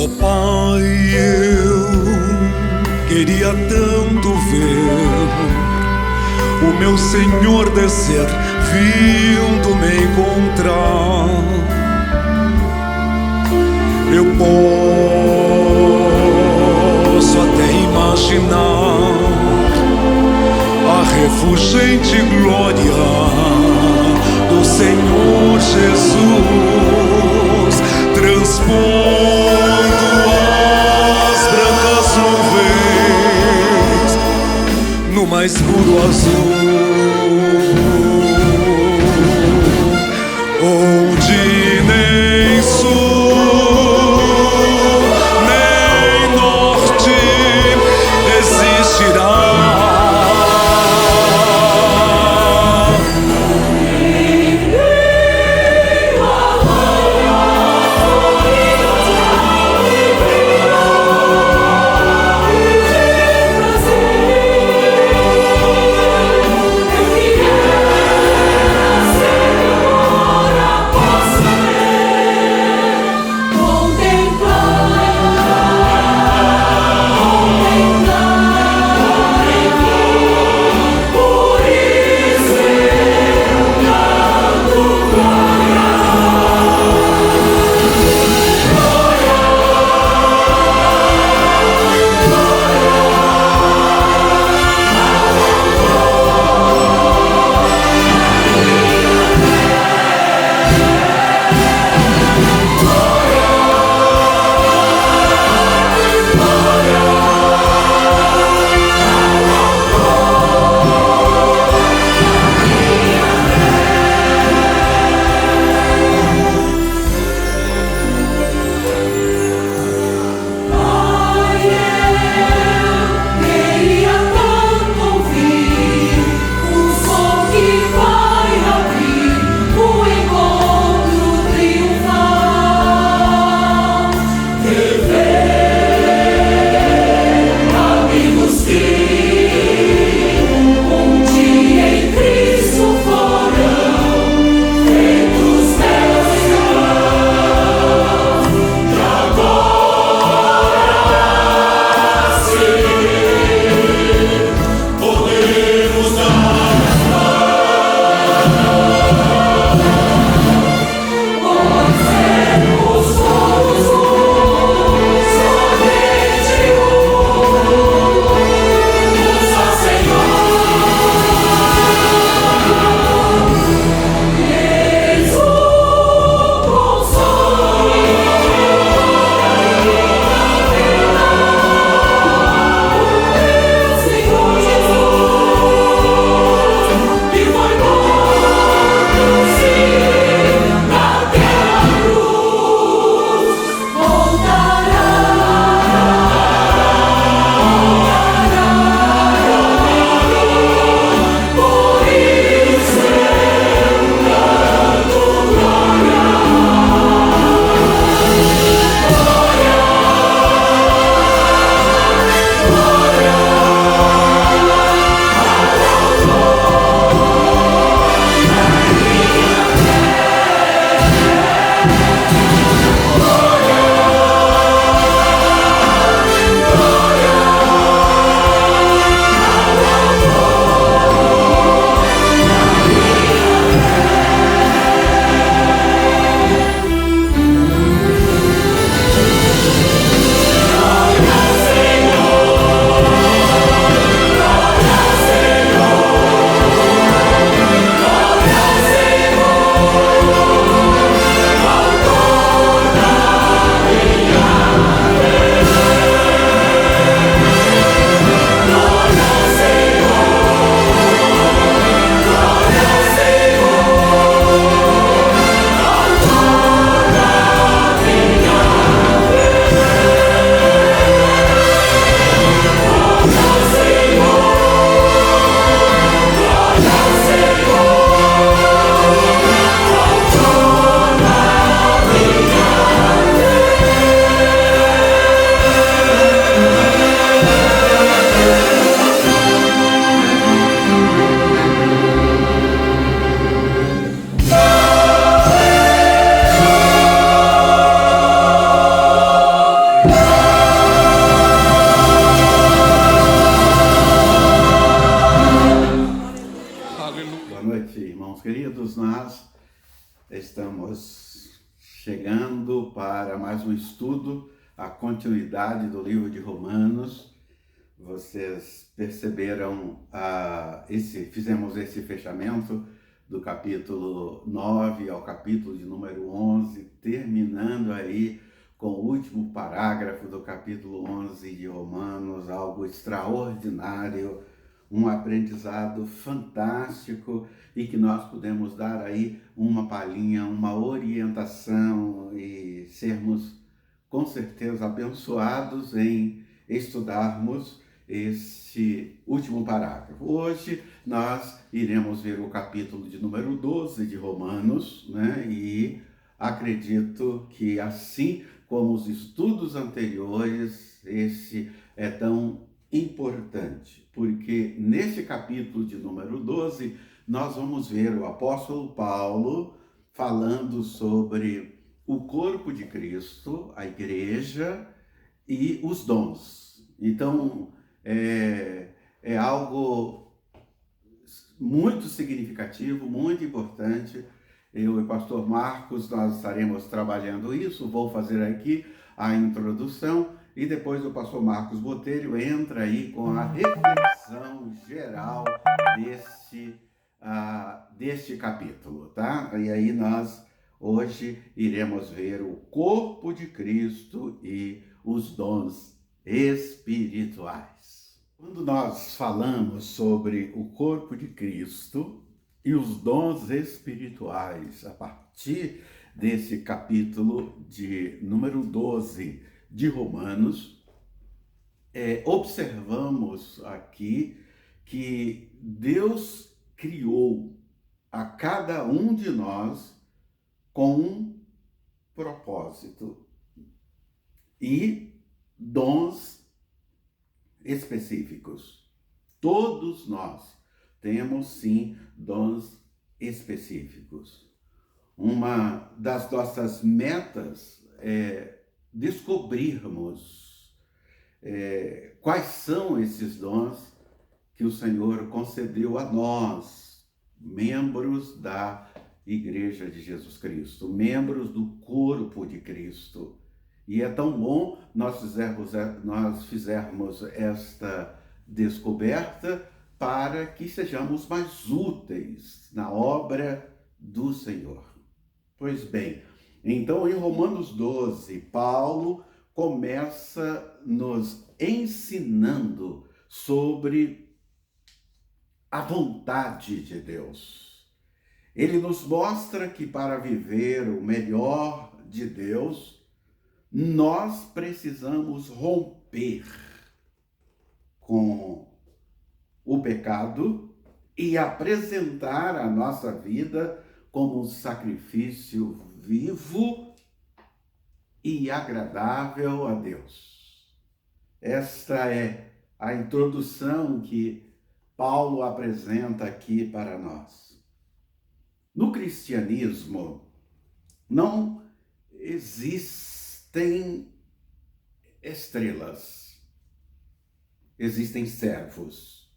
Oh Pai, eu queria tanto ver o meu Senhor descer, vindo me encontrar. Eu posso até imaginar a refulgente glória do Senhor Jesus transpondo as brancas nuvens no mais puro azul, onde nem sul nem norte existirá. mais um estudo, a continuidade do livro de Romanos. Vocês perceberam, fizemos esse fechamento do capítulo 9 ao capítulo de número 11, terminando aí com o último parágrafo do capítulo 11 de Romanos, algo extraordinário, um aprendizado fantástico e que nós podemos dar aí uma palhinha, uma orientação e sermos com certeza abençoados em estudarmos esse último parágrafo. Hoje nós iremos ver o capítulo de número 12 de Romanos, né? E acredito que assim como os estudos anteriores, esse é tão importante, porque nesse capítulo de número 12, nós vamos ver o apóstolo Paulo falando sobre o corpo de Cristo, a igreja e os dons. Então, é algo muito significativo, muito importante. Eu e o pastor Marcos, nós estaremos trabalhando isso. Vou fazer aqui a introdução e depois o pastor Marcos Botelho entra aí com a reflexão geral deste capítulo, tá? E aí nós hoje iremos ver o corpo de Cristo e os dons espirituais. Quando nós falamos sobre o corpo de Cristo e os dons espirituais, a partir desse capítulo de número 12 de Romanos, observamos aqui que Deus criou a cada um de nós com um propósito e dons específicos. Todos nós temos, sim, dons específicos. Uma das nossas metas é descobrirmos quais são esses dons que o Senhor concedeu a nós, membros da Igreja de Jesus Cristo, membros do corpo de Cristo. E é tão bom nós fizermos esta descoberta para que sejamos mais úteis na obra do Senhor. Pois bem, então em Romanos 12, Paulo começa nos ensinando sobre a vontade de Deus. Ele nos mostra que para viver o melhor de Deus, nós precisamos romper com o pecado e apresentar a nossa vida como um sacrifício vivo e agradável a Deus. Esta é a introdução que Paulo apresenta aqui para nós. No cristianismo, não existem estrelas, existem servos.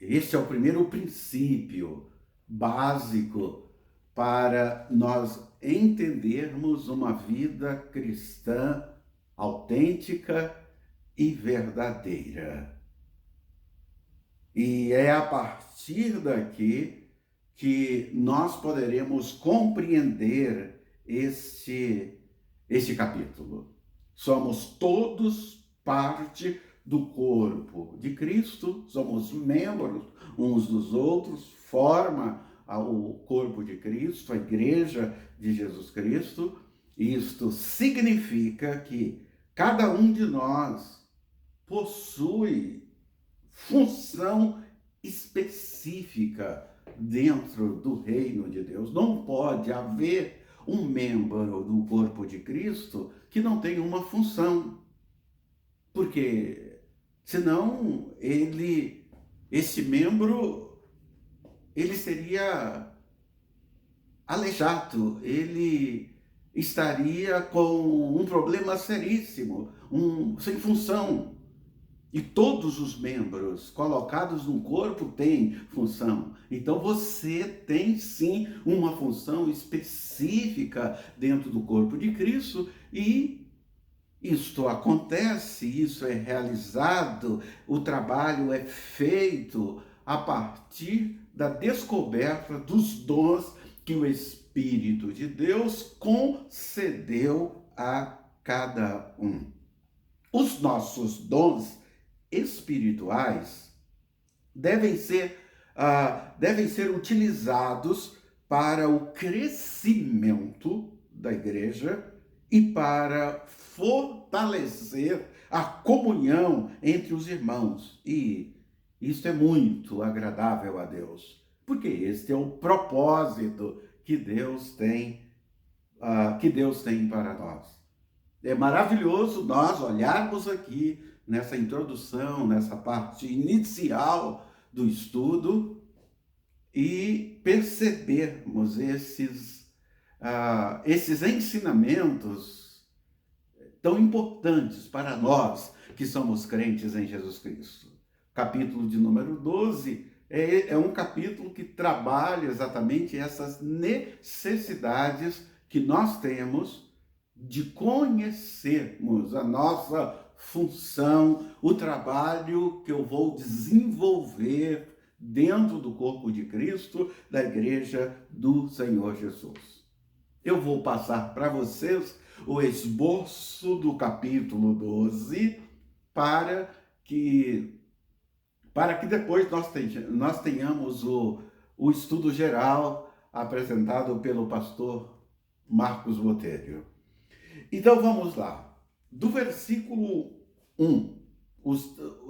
Este é o primeiro princípio básico para nós entendermos uma vida cristã autêntica e verdadeira. E é a partir daqui que nós poderemos compreender este capítulo. Somos todos parte do corpo de Cristo, somos membros uns dos outros, forma o corpo de Cristo, a Igreja de Jesus Cristo. Isto significa que cada um de nós possui função específica dentro do reino de Deus. Não pode haver um membro do corpo de Cristo que não tenha uma função, porque senão esse membro, ele seria aleijado, ele estaria com um problema seríssimo, sem função. E todos os membros colocados no corpo têm função. Então você tem sim uma função específica dentro do corpo de Cristo e isto acontece, isso é realizado, o trabalho é feito a partir da descoberta dos dons que o Espírito de Deus concedeu a cada um. Os nossos dons espirituais devem ser utilizados para o crescimento da igreja e para fortalecer a comunhão entre os irmãos. E isso é muito agradável a Deus, porque este é o propósito que Deus tem para nós. É maravilhoso nós olharmos aqui nessa introdução, nessa parte inicial do estudo e percebermos esses ensinamentos tão importantes para nós que somos crentes em Jesus Cristo. Capítulo de número 12 é um capítulo que trabalha exatamente essas necessidades que nós temos de conhecermos a nossa função, o trabalho que eu vou desenvolver dentro do corpo de Cristo, da igreja do Senhor Jesus. Eu vou passar para vocês o esboço do capítulo 12 para que depois nós tenhamos o estudo geral apresentado pelo pastor Marcos Botelho. Então vamos lá. Do versículo 1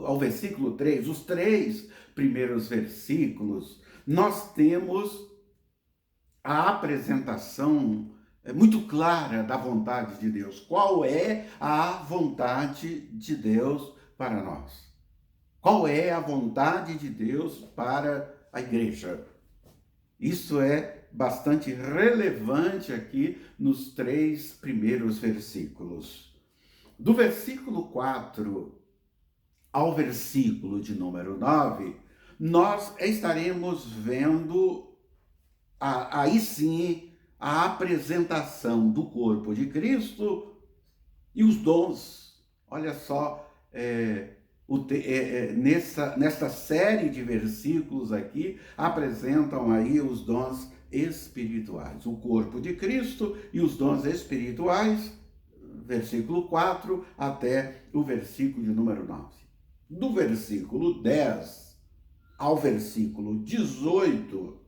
ao versículo 3, os 3 primeiros versículos, nós temos a apresentação muito clara da vontade de Deus. Qual é a vontade de Deus para nós? Qual é a vontade de Deus para a igreja? Isso é bastante relevante aqui nos 3 primeiros versículos. Do versículo 4 ao versículo de número 9, nós estaremos vendo aí sim a apresentação do corpo de Cristo e os dons. Olha só, nesta série de versículos aqui, apresentam aí os dons espirituais. O corpo de Cristo e os dons espirituais, versículo 4 até o versículo de número 9. Do versículo 10 ao versículo 18,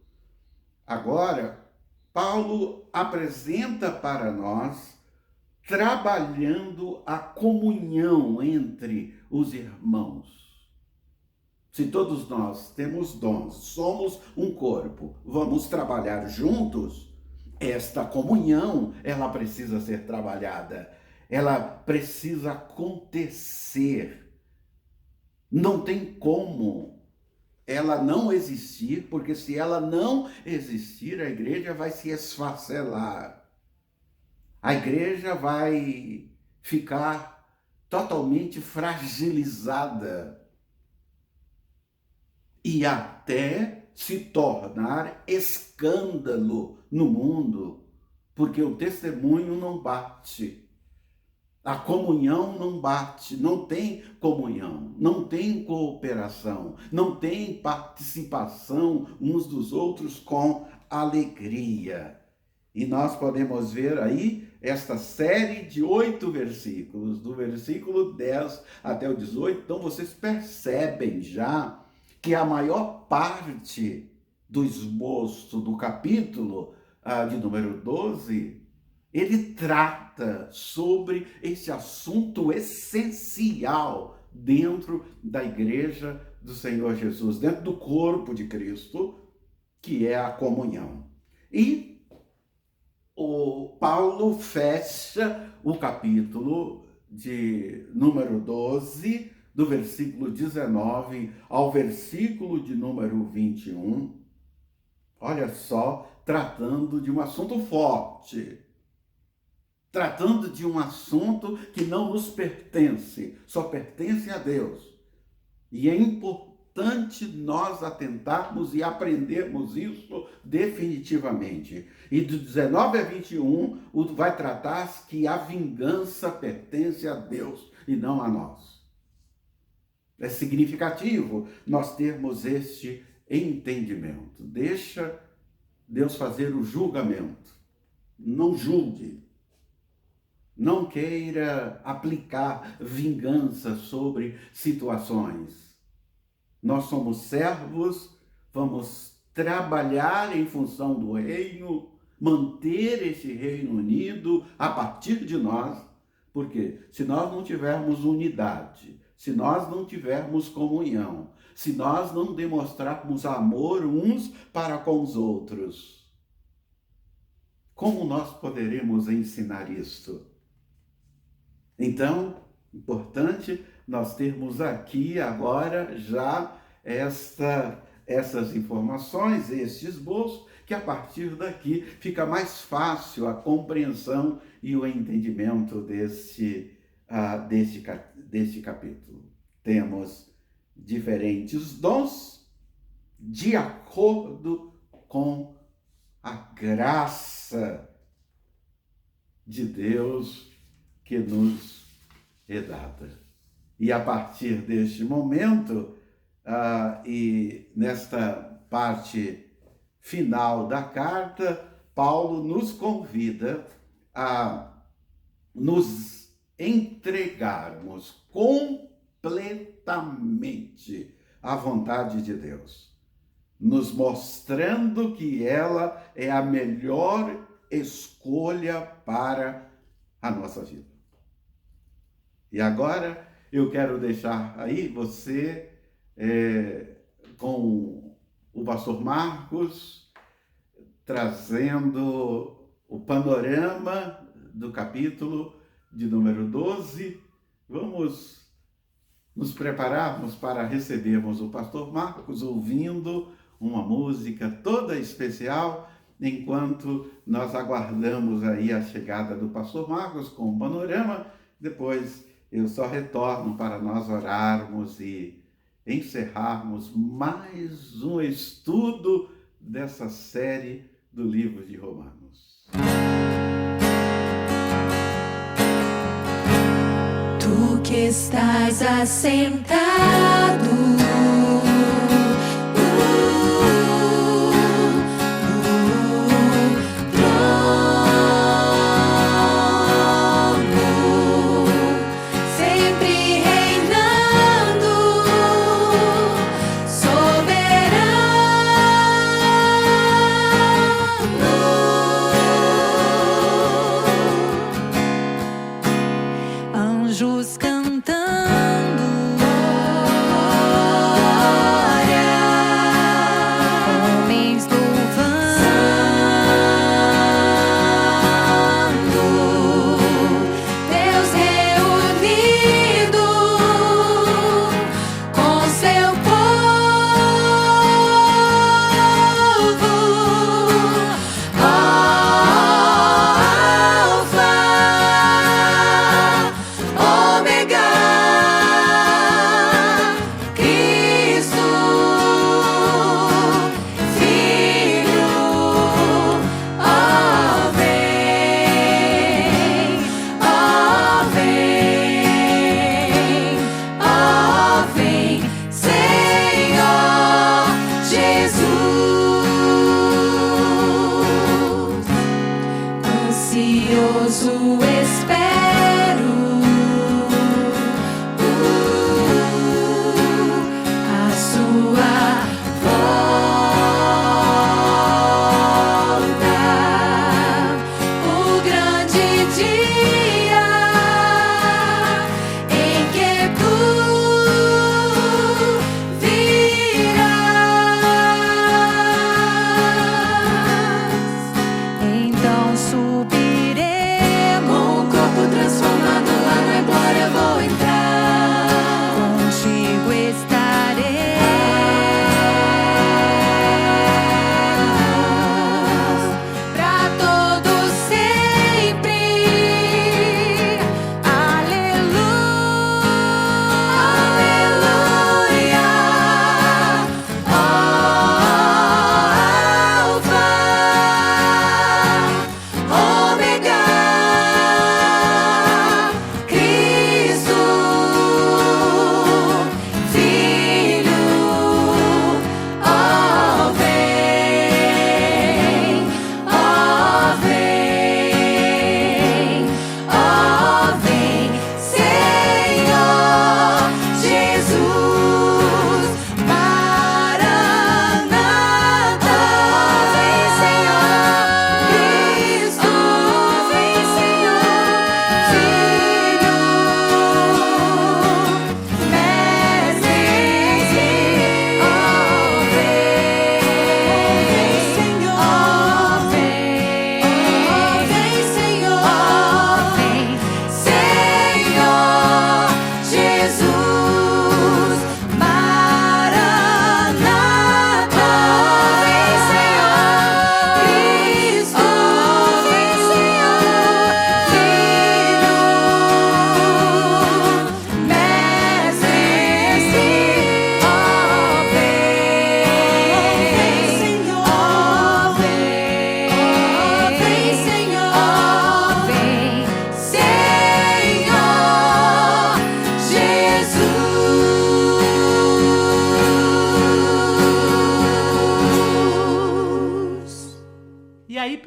agora, Paulo apresenta para nós trabalhando a comunhão entre os irmãos. Se todos nós temos dons, somos um corpo, vamos trabalhar juntos, esta comunhão, ela precisa ser trabalhada, ela precisa acontecer. Não tem como ela não existir, porque se ela não existir, a igreja vai se esfacelar. A igreja vai ficar totalmente fragilizada e até se tornar escândalo no mundo, porque o testemunho não bate. A comunhão não bate, não tem comunhão, não tem cooperação, não tem participação uns dos outros com alegria. E nós podemos ver aí esta série de 8 versículos, do versículo 10 até o 18. Então vocês percebem já que a maior parte do esboço do capítulo de número 12, ele trata sobre esse assunto essencial dentro da igreja do Senhor Jesus, dentro do corpo de Cristo, que é a comunhão. E o Paulo fecha o capítulo de número 12, do versículo 19 ao versículo de número 21, olha só, tratando de um assunto forte, tratando de um assunto que não nos pertence, só pertence a Deus. E é importante nós atentarmos e aprendermos isso definitivamente. E do 19 a 21, vai tratar que a vingança pertence a Deus e não a nós. É significativo nós termos este entendimento. Deixa Deus fazer o julgamento. Não julgue. Não queira aplicar vingança sobre situações. Nós somos servos, vamos trabalhar em função do reino, manter esse reino unido a partir de nós, porque se nós não tivermos unidade, se nós não tivermos comunhão, se nós não demonstrarmos amor uns para com os outros, como nós poderemos ensinar isto? Então, importante nós termos aqui agora já essas informações, este esboço, que a partir daqui fica mais fácil a compreensão e o entendimento deste capítulo. Temos diferentes dons de acordo com a graça de Deus que nos é dada. E a partir deste momento, e nesta parte final da carta, Paulo nos convida a nos entregarmos completamente à vontade de Deus, nos mostrando que ela é a melhor escolha para a nossa vida. E agora eu quero deixar aí você com o pastor Marcos trazendo o panorama do capítulo de número 12. Vamos nos prepararmos para recebermos o pastor Marcos ouvindo uma música toda especial, enquanto nós aguardamos aí a chegada do pastor Marcos com o panorama. Depois eu só retorno para nós orarmos e encerrarmos mais um estudo dessa série do livro de Romanos. Tu que estás assentado subiremos com o corpo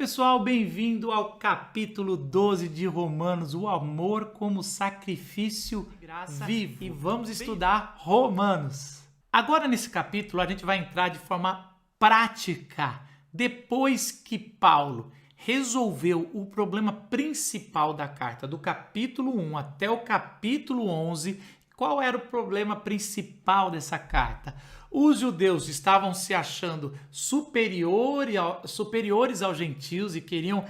pessoal, bem-vindo ao capítulo 12 de Romanos, o amor como sacrifício vivo. E vamos estudar Romanos. Agora nesse capítulo a gente vai entrar de forma prática. Depois que Paulo resolveu o problema principal da carta, do capítulo 1 até o capítulo 11, qual era o problema principal dessa carta? Os judeus estavam se achando superiores aos gentios e queriam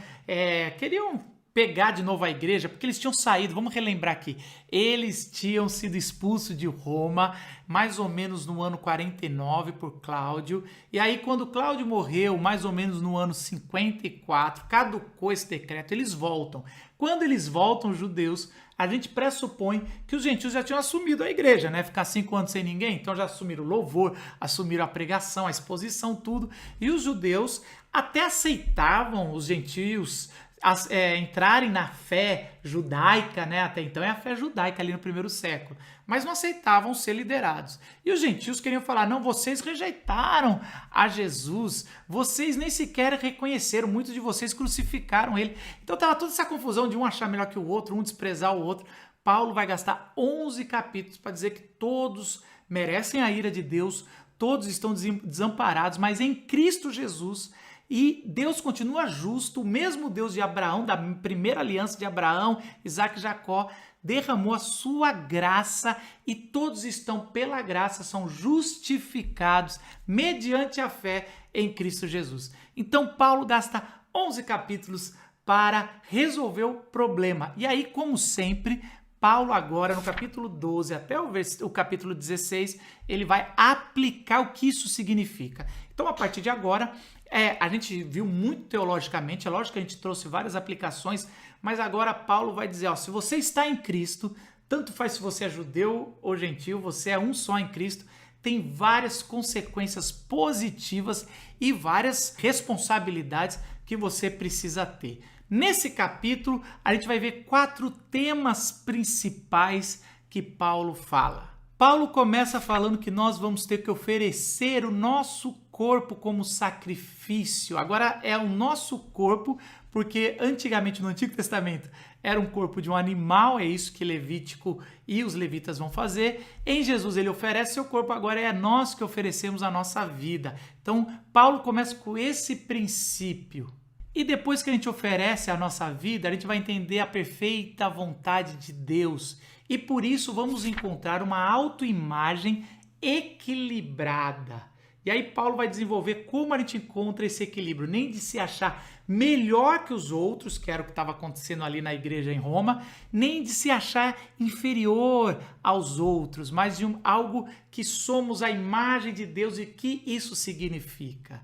pegar de novo a igreja, porque eles tinham saído, vamos relembrar aqui, eles tinham sido expulsos de Roma, mais ou menos no ano 49 por Cláudio, e aí quando Cláudio morreu, mais ou menos no ano 54, caducou esse decreto, eles voltam. Quando eles voltam, os judeus, a gente pressupõe que os gentios já tinham assumido a igreja, né? Ficar 5 anos sem ninguém, então já assumiram o louvor, assumiram a pregação, a exposição, tudo, e os judeus até aceitavam os gentios entrarem na fé judaica, né? Até então é a fé judaica ali no primeiro século, mas não aceitavam ser liderados. E os gentios queriam falar, não, vocês rejeitaram a Jesus, vocês nem sequer reconheceram, muitos de vocês crucificaram ele. Então estava toda essa confusão de um achar melhor que o outro, um desprezar o outro. Paulo vai gastar 11 capítulos para dizer que todos merecem a ira de Deus, todos estão desamparados, mas em Cristo Jesus. E Deus continua justo, o mesmo Deus de Abraão, da primeira aliança de Abraão, Isaac e Jacó, derramou a sua graça e todos estão pela graça, são justificados mediante a fé em Cristo Jesus. Então Paulo gasta 11 capítulos para resolver o problema. E aí, como sempre, Paulo agora, no capítulo 12 até o capítulo 16, ele vai aplicar o que isso significa. Então, a partir de agora, a gente viu muito teologicamente, é lógico que a gente trouxe várias aplicações, mas agora Paulo vai dizer, se você está em Cristo, tanto faz se você é judeu ou gentil, você é um só em Cristo, tem várias consequências positivas e várias responsabilidades que você precisa ter. Nesse capítulo, a gente vai ver 4 temas principais que Paulo fala. Paulo começa falando que nós vamos ter que oferecer o nosso corpo como sacrifício. Agora é o nosso corpo, porque antigamente no Antigo Testamento era um corpo de um animal, é isso que Levítico e os levitas vão fazer. Em Jesus ele oferece seu corpo, agora é nós que oferecemos a nossa vida. Então Paulo começa com esse princípio. E depois que a gente oferece a nossa vida, a gente vai entender a perfeita vontade de Deus. E por isso vamos encontrar uma autoimagem equilibrada. E aí Paulo vai desenvolver como a gente encontra esse equilíbrio, nem de se achar melhor que os outros, que era o que estava acontecendo ali na igreja em Roma, nem de se achar inferior aos outros, mas de algo que somos a imagem de Deus e que isso significa.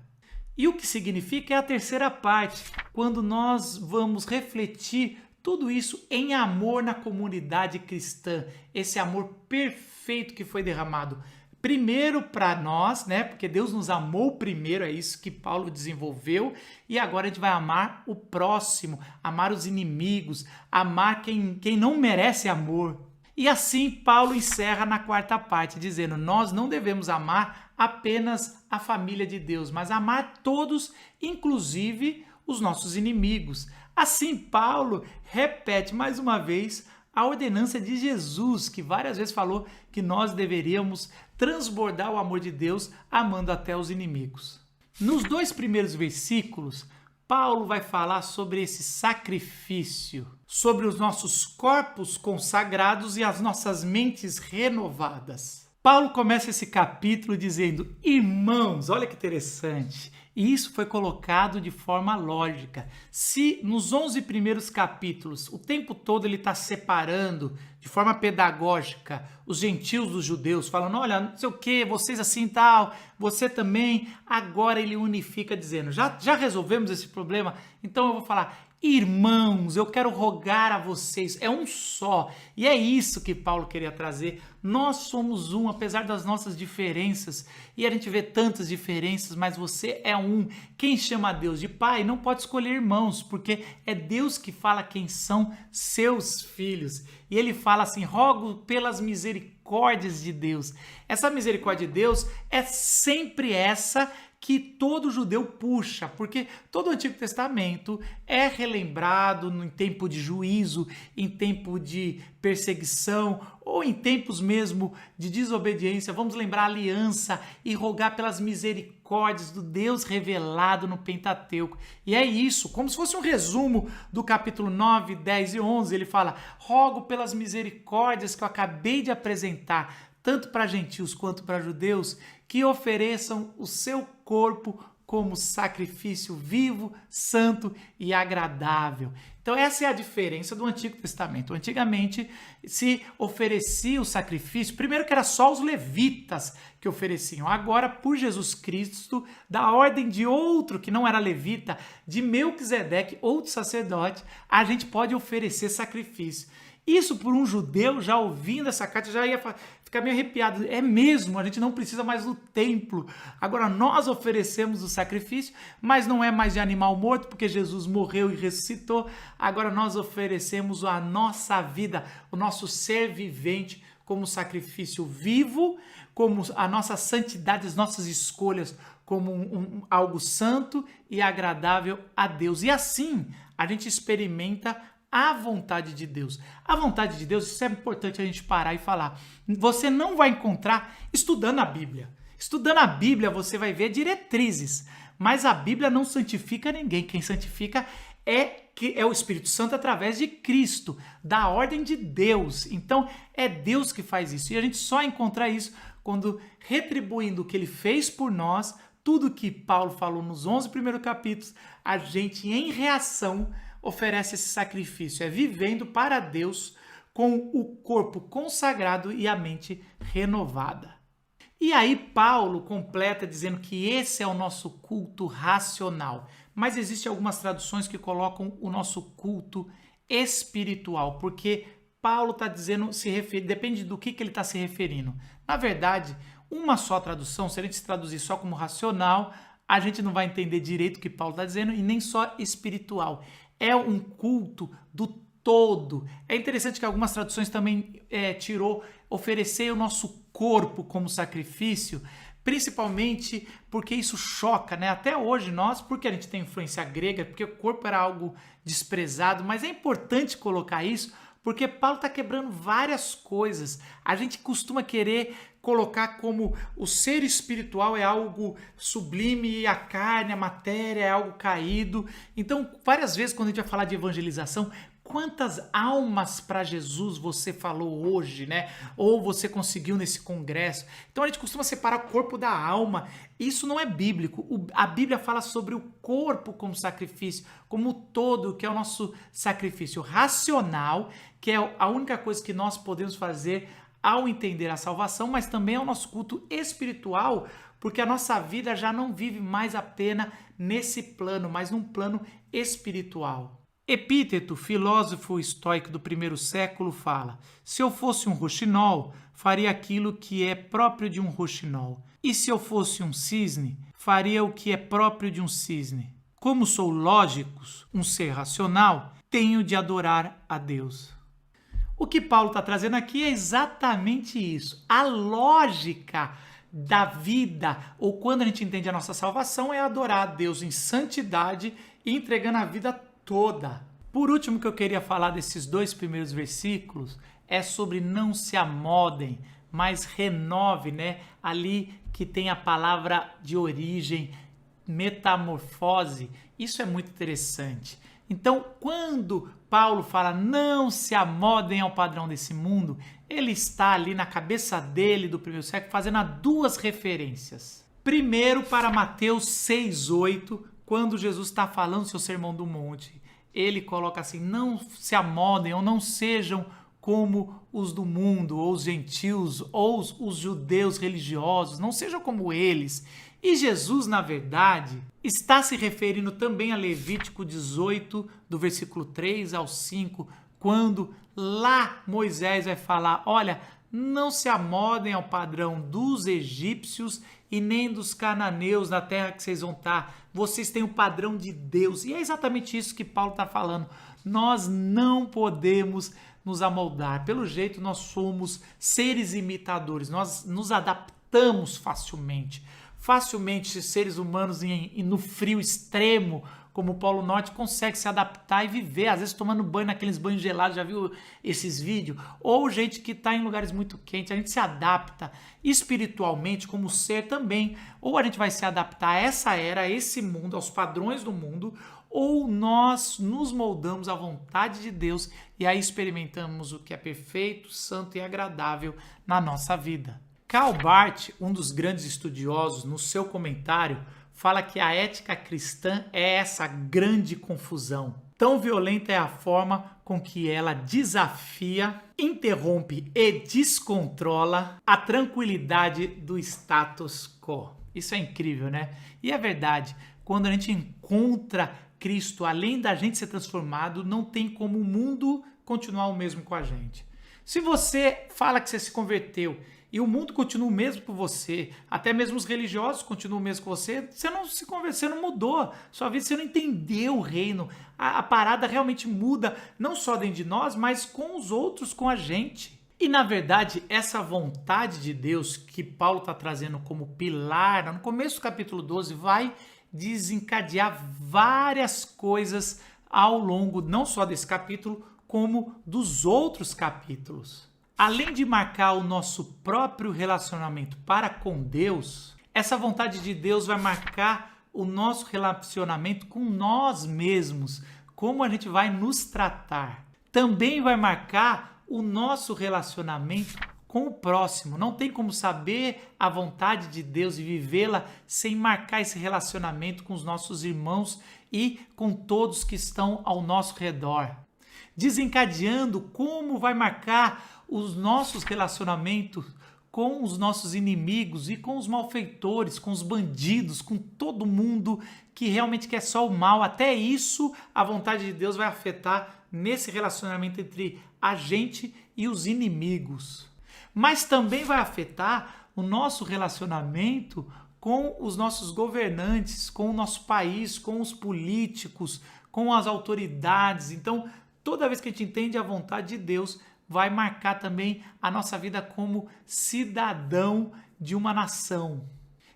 E o que significa é a terceira parte, quando nós vamos refletir tudo isso em amor na comunidade cristã, esse amor perfeito que foi derramado primeiro para nós, né? Porque Deus nos amou primeiro, é isso que Paulo desenvolveu, e agora a gente vai amar o próximo, amar os inimigos, amar quem não merece amor. E assim Paulo encerra na quarta parte, dizendo, nós não devemos amar apenas a família de Deus, mas amar todos, inclusive os nossos inimigos. Assim, Paulo repete mais uma vez a ordenança de Jesus, que várias vezes falou que nós deveríamos transbordar o amor de Deus amando até os inimigos. Nos 2 primeiros versículos, Paulo vai falar sobre esse sacrifício, sobre os nossos corpos consagrados e as nossas mentes renovadas. Paulo começa esse capítulo dizendo, irmãos, olha que interessante, e isso foi colocado de forma lógica. Se nos 11 primeiros capítulos, o tempo todo ele está separando de forma pedagógica os gentios dos judeus, falando, olha, não sei o que, vocês assim tal, você também, agora ele unifica dizendo, já resolvemos esse problema, então eu vou falar, irmãos, eu quero rogar a vocês, é um só, e é isso que Paulo queria trazer, nós somos um, apesar das nossas diferenças, e a gente vê tantas diferenças, mas você é um, quem chama Deus de pai não pode escolher irmãos, porque é Deus que fala quem são seus filhos, e ele fala assim, rogo pelas misericórdias de Deus, essa misericórdia de Deus é sempre essa que todo judeu puxa, porque todo o Antigo Testamento é relembrado em tempo de juízo, em tempo de perseguição ou em tempos mesmo de desobediência. Vamos lembrar a aliança e rogar pelas misericórdias do Deus revelado no Pentateuco. E é isso, como se fosse um resumo do capítulo 9, 10 e 11. Ele fala: rogo pelas misericórdias que eu acabei de apresentar, tanto para gentios quanto para judeus, que ofereçam o seu corpo como sacrifício vivo, santo e agradável. Então essa é a diferença do Antigo Testamento. Antigamente se oferecia o sacrifício, primeiro que era só os levitas que ofereciam. Agora, por Jesus Cristo, da ordem de outro que não era levita, de Melquisedeque, outro sacerdote, a gente pode oferecer sacrifício. Isso, por um judeu, já ouvindo essa carta, já ia ficar meio arrepiado. É mesmo, a gente não precisa mais do templo. Agora nós oferecemos o sacrifício, mas não é mais de animal morto, porque Jesus morreu e ressuscitou. Agora nós oferecemos a nossa vida, o nosso ser vivente, como sacrifício vivo, como a nossa santidade, as nossas escolhas, como algo santo e agradável a Deus. E assim a gente experimenta a vontade de Deus. A vontade de Deus, isso é importante a gente parar e falar. Você não vai encontrar estudando a Bíblia. Estudando a Bíblia você vai ver diretrizes, mas a Bíblia não santifica ninguém. Quem santifica é o Espírito Santo através de Cristo, da ordem de Deus. Então é Deus que faz isso. E a gente só encontra isso quando, retribuindo o que ele fez por nós, tudo que Paulo falou nos 11 primeiros capítulos, a gente, em reação, oferece esse sacrifício, é vivendo para Deus com o corpo consagrado e a mente renovada. E aí Paulo completa dizendo que esse é o nosso culto racional, mas existem algumas traduções que colocam o nosso culto espiritual, porque Paulo está dizendo, depende do que ele está se referindo. Na verdade, uma só tradução, se a gente traduzir só como racional, a gente não vai entender direito o que Paulo está dizendo, e nem só espiritual. É um culto do todo. É interessante que algumas traduções também oferecer o nosso corpo como sacrifício, principalmente porque isso choca, né? Até hoje nós, porque a gente tem influência grega, porque o corpo era algo desprezado, mas é importante colocar isso, porque Paulo está quebrando várias coisas. A gente costuma querer colocar como o ser espiritual é algo sublime e a carne, a matéria é algo caído. Então, várias vezes quando a gente vai falar de evangelização, quantas almas para Jesus você falou hoje, né? Ou você conseguiu nesse congresso? Então a gente costuma separar o corpo da alma. Isso não é bíblico. A Bíblia fala sobre o corpo como sacrifício, como todo, que é o nosso sacrifício racional, que é a única coisa que nós podemos fazer ao entender a salvação, mas também é o nosso culto espiritual, porque a nossa vida já não vive mais apenas nesse plano, mas num plano espiritual. Epíteto, filósofo estoico do primeiro século, fala: se eu fosse um roxinol, faria aquilo que é próprio de um roxinol. E se eu fosse um cisne, faria o que é próprio de um cisne. Como sou lógicos, um ser racional, tenho de adorar a Deus. O que Paulo está trazendo aqui é exatamente isso. A lógica da vida, ou quando a gente entende a nossa salvação, é adorar a Deus em santidade e entregando a vida toda. Por último, o que eu queria falar desses 2 primeiros versículos é sobre não se amodem, mas renove, né? Ali que tem a palavra de origem, metamorfose. Isso é muito interessante. Então, quando Paulo fala não se amodem ao padrão desse mundo, ele está ali na cabeça dele do primeiro século fazendo 2 referências. Primeiro para Mateus 6,8, quando Jesus está falando seu sermão do monte, ele coloca assim: não se amodem ou não sejam como os do mundo, ou os gentios, ou os judeus religiosos, não sejam como eles. E Jesus, na verdade, está se referindo também a Levítico 18, do versículo 3 ao 5, quando lá Moisés vai falar: olha, não se amodem ao padrão dos egípcios e nem dos cananeus na terra que vocês vão estar. Vocês têm o padrão de Deus. E é exatamente isso que Paulo está falando. Nós não podemos nos amoldar. Pelo jeito, nós somos seres imitadores. Nós nos adaptamos facilmente. facilmente seres humanos no frio extremo, como o Polo Norte, consegue se adaptar e viver, às vezes tomando banho naqueles banhos gelados, já viu esses vídeos? Ou gente que está em lugares muito quentes, a gente se adapta espiritualmente como ser também, ou a gente vai se adaptar a essa era, a esse mundo, aos padrões do mundo, ou nós nos moldamos à vontade de Deus e aí experimentamos o que é perfeito, santo e agradável na nossa vida. Karl Barth, um dos grandes estudiosos, no seu comentário, fala que a ética cristã é essa grande confusão. Tão violenta é a forma com que ela desafia, interrompe e descontrola a tranquilidade do status quo. Isso é incrível, né? E é verdade, quando a gente encontra Cristo, além da gente ser transformado, não tem como o mundo continuar o mesmo com a gente. Se você fala que você se converteu e o mundo continua o mesmo com você, até mesmo os religiosos continuam o mesmo com você, você não se converteu, você não mudou, sua vida, você não entendeu o reino. A parada realmente muda, não só dentro de nós, mas com os outros, com a gente. E na verdade, essa vontade de Deus que Paulo está trazendo como pilar, no começo do capítulo 12, vai desencadear várias coisas ao longo não só desse capítulo, como dos outros capítulos. Além de marcar o nosso próprio relacionamento para com Deus, essa vontade de Deus vai marcar o nosso relacionamento com nós mesmos, como a gente vai nos tratar. Também vai marcar o nosso relacionamento com o próximo. Não tem como saber a vontade de Deus e vivê-la sem marcar esse relacionamento com os nossos irmãos e com todos que estão ao nosso redor. Desencadeando como vai marcar os nossos relacionamentos com os nossos inimigos e com os malfeitores, com os bandidos, com todo mundo que realmente quer só o mal. Até isso a vontade de Deus vai afetar nesse relacionamento entre a gente e os inimigos. Mas também vai afetar o nosso relacionamento com os nossos governantes, com o nosso país, com os políticos, com as autoridades. Então, toda vez que a gente entende a vontade de Deus, vai marcar também a nossa vida como cidadão de uma nação.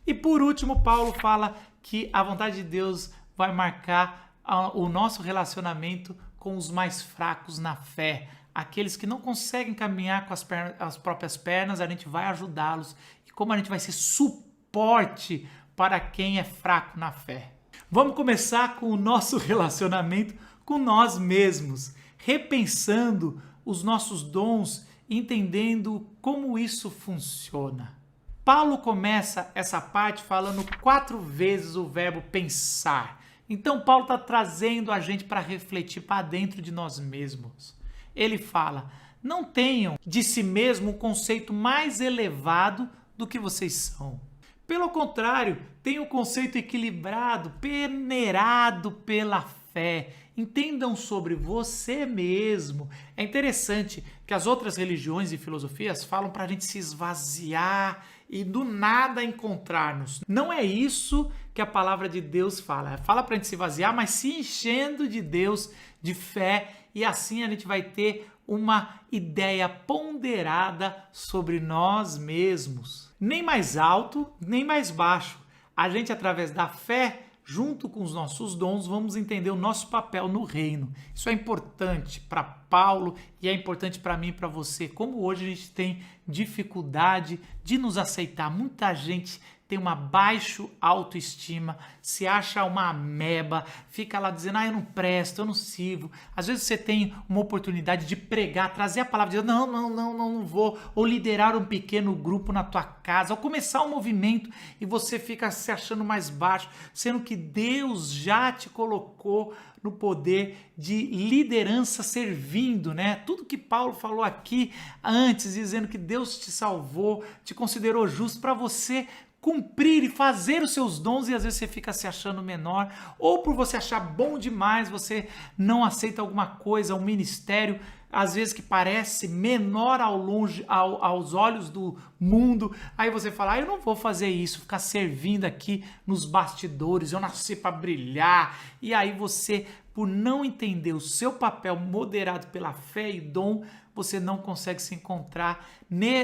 E por último, Paulo fala que a vontade de Deus vai marcar o nosso relacionamento com os mais fracos na fé. Aqueles que não conseguem caminhar com as próprias pernas, a gente vai ajudá-los. E como a gente vai ser suporte para quem é fraco na fé. Vamos começar com o nosso relacionamento com nós mesmos, repensando os nossos dons, entendendo como isso funciona. Paulo começa essa parte falando 4 vezes o verbo pensar. Então Paulo está trazendo a gente para refletir para dentro de nós mesmos. Ele fala, não tenham de si mesmo um conceito mais elevado do que vocês são. Pelo contrário, tenham um conceito equilibrado, peneirado pela fé. Entendam sobre você mesmo. É interessante que as outras religiões e filosofias falam para a gente se esvaziar e do nada encontrar-nos. Não é isso que a palavra de Deus fala. Fala para a gente se esvaziar, mas se enchendo de Deus, de fé, e assim a gente vai ter uma ideia ponderada sobre nós mesmos. Nem mais alto, nem mais baixo. A gente, através da fé, junto com os nossos dons, vamos entender o nosso papel no reino. Isso é importante para Paulo e é importante para mim e para você. Como hoje a gente tem dificuldade de nos aceitar. Muita gente tem uma baixa autoestima, se acha uma ameba, fica lá dizendo, eu não presto, eu não sirvo. Às vezes você tem uma oportunidade de pregar, trazer a palavra de Deus, não vou, ou liderar um pequeno grupo na tua casa, ou começar um movimento e você fica se achando mais baixo, sendo que Deus já te colocou no poder de liderança servindo, né? Tudo que Paulo falou aqui antes, dizendo que Deus te salvou, te considerou justo para você cumprir e fazer os seus dons, e às vezes você fica se achando menor, ou por você achar bom demais, você não aceita alguma coisa, um ministério, às vezes que parece menor aos olhos do mundo, aí você fala, eu não vou fazer isso, ficar servindo aqui nos bastidores, eu nasci para brilhar, e aí você, por não entender o seu papel moderado pela fé e dom, você não consegue se encontrar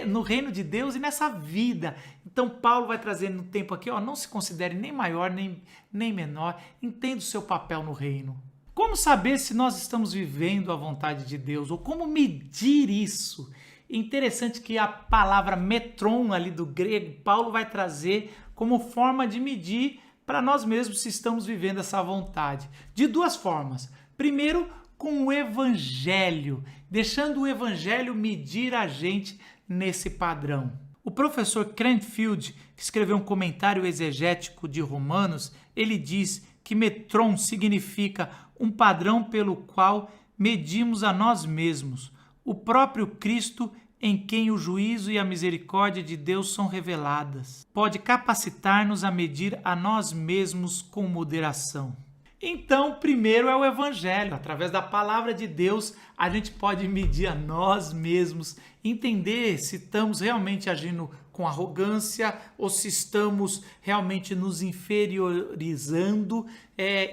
no reino de Deus e nessa vida. Então Paulo vai trazer no tempo aqui, ó, não se considere nem maior nem menor, entenda o seu papel no reino. Como saber se nós estamos vivendo a vontade de Deus ou como medir isso? Interessante que a palavra metron ali do grego, Paulo vai trazer como forma de medir para nós mesmos se estamos vivendo essa vontade. De duas formas. Primeiro, com o evangelho, deixando o evangelho medir a gente nesse padrão. O professor Cranfield, que escreveu um comentário exegético de Romanos, ele diz que metron significa um padrão pelo qual medimos a nós mesmos, o próprio Cristo em quem o juízo e a misericórdia de Deus são reveladas. Pode capacitar-nos a medir a nós mesmos com moderação. Então, primeiro é o evangelho. Através da palavra de Deus, a gente pode medir a nós mesmos, entender se estamos realmente agindo com arrogância ou se estamos realmente nos inferiorizando.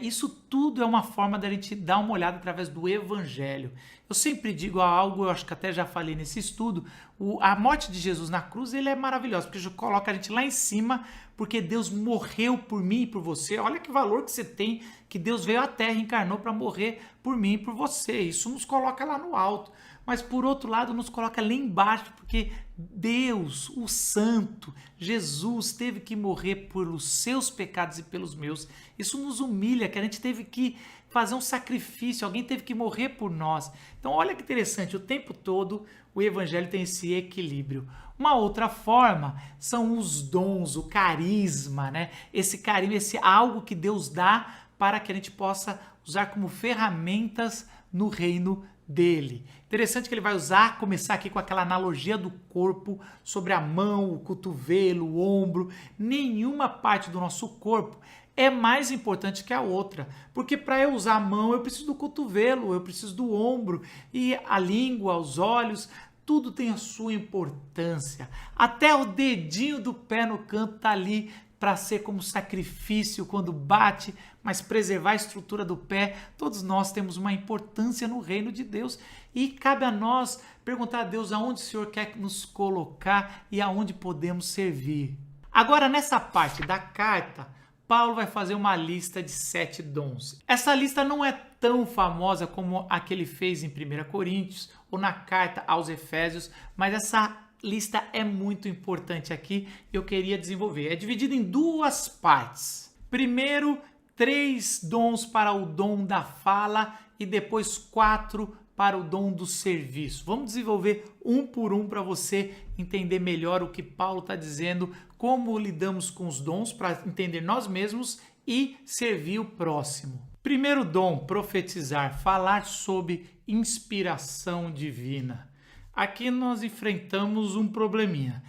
Isso tudo é uma forma da gente dar uma olhada através do evangelho. Eu sempre digo algo, eu acho que até já falei nesse estudo, a morte de Jesus na cruz, ele é maravilhoso, porque coloca a gente lá em cima, porque Deus morreu por mim e por você. Olha que valor que você tem, que Deus veio à terra e encarnou para morrer por mim e por você. Isso nos coloca lá no alto. Mas por outro lado nos coloca lá embaixo, porque Deus, o Santo, Jesus teve que morrer pelos seus pecados e pelos meus. Isso nos humilha, que a gente teve que fazer um sacrifício, alguém teve que morrer por nós. Então olha que interessante, o tempo todo o evangelho tem esse equilíbrio. Uma outra forma são os dons, o carisma, né? Esse carisma, esse algo que Deus dá para que a gente possa usar como ferramentas no reino dele. Interessante que ele vai começar aqui com aquela analogia do corpo sobre a mão, o cotovelo, o ombro. Nenhuma parte do nosso corpo é mais importante que a outra, porque para eu usar a mão eu preciso do cotovelo, eu preciso do ombro, e a língua, os olhos, tudo tem a sua importância. Até o dedinho do pé no canto está ali para ser como sacrifício quando bate, mas preservar a estrutura do pé. Todos nós temos uma importância no reino de Deus e cabe a nós perguntar a Deus aonde o Senhor quer nos colocar e aonde podemos servir. Agora, nessa parte da carta, Paulo vai fazer uma lista de 7 dons. Essa lista não é tão famosa como a que ele fez em 1 Coríntios ou na carta aos Efésios, mas essa lista é muito importante aqui, eu queria desenvolver. É dividida em 2 partes. Primeiro, 3 dons para o dom da fala e depois 4 para o dom do serviço. Vamos desenvolver um por um para você entender melhor o que Paulo está dizendo, como lidamos com os dons para entender nós mesmos e servir o próximo. Primeiro dom, profetizar, falar sobre inspiração divina. Aqui nós enfrentamos um probleminha.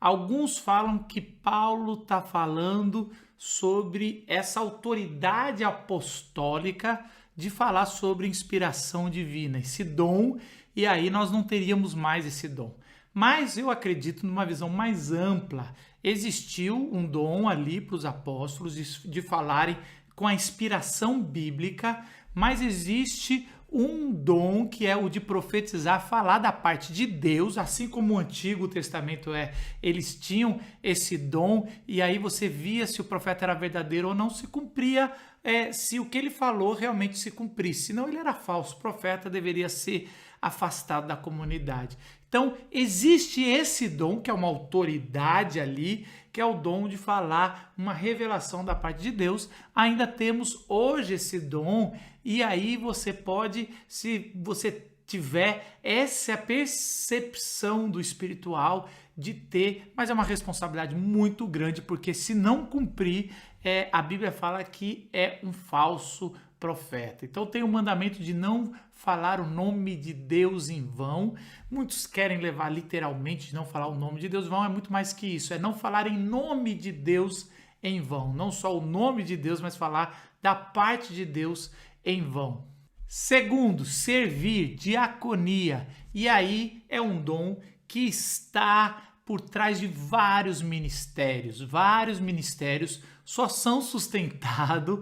Alguns falam que Paulo está falando sobre essa autoridade apostólica de falar sobre inspiração divina, esse dom, e aí nós não teríamos mais esse dom. Mas eu acredito numa visão mais ampla. Existiu um dom ali para os apóstolos de falarem com a inspiração bíblica, mas existe um dom que é o de profetizar, falar da parte de Deus, assim como o Antigo Testamento eles tinham esse dom, e aí você via se o profeta era verdadeiro ou não, se cumpria, se o que ele falou realmente se cumprisse, senão ele era falso profeta, deveria ser afastado da comunidade. Então, existe esse dom, que é uma autoridade ali, que é o dom de falar uma revelação da parte de Deus. Ainda temos hoje esse dom, e aí você pode, se você tiver essa percepção do espiritual, de ter, mas é uma responsabilidade muito grande, porque se não cumprir, a Bíblia fala que é um falso profeta. Então tem o mandamento de não falar o nome de Deus em vão. Muitos querem levar literalmente de não falar o nome de Deus em vão, é muito mais que isso, é não falar em nome de Deus em vão, não só o nome de Deus, mas falar da parte de Deus em vão. Segundo, servir, diaconia, e aí é um dom que está por trás de vários ministérios só são sustentados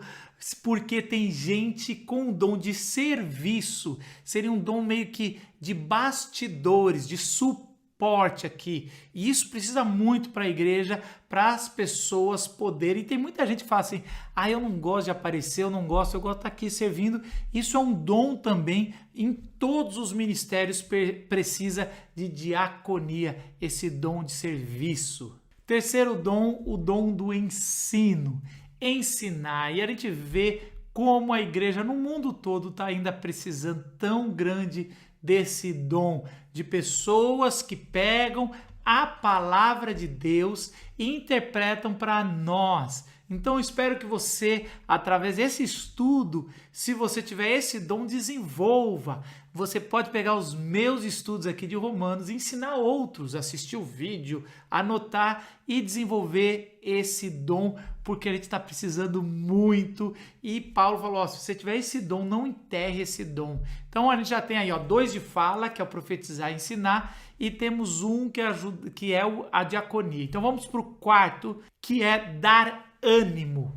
porque tem gente com o dom de serviço, seria um dom meio que de bastidores, de suporte suporte aqui. E isso precisa muito para a igreja, para as pessoas poderem. E tem muita gente que fala assim: eu não gosto de aparecer, eu gosto de estar aqui servindo. Isso é um dom também. Em todos os ministérios precisa de diaconia, esse dom de serviço. Terceiro dom, o dom do ensino. Ensinar. E a gente vê como a igreja no mundo todo está ainda precisando tão grande desse dom, de pessoas que pegam a palavra de Deus e interpretam para nós. Então eu espero que você, através desse estudo, se você tiver esse dom, desenvolva. Você pode pegar os meus estudos aqui de Romanos e ensinar outros, assistir o vídeo, anotar e desenvolver esse dom, porque a gente está precisando muito. E Paulo falou: se você tiver esse dom, não enterre esse dom. Então a gente já tem aí 2 de fala, que é o profetizar e ensinar, e temos um que é a diaconia. Então vamos para o quarto, que é dar ânimo.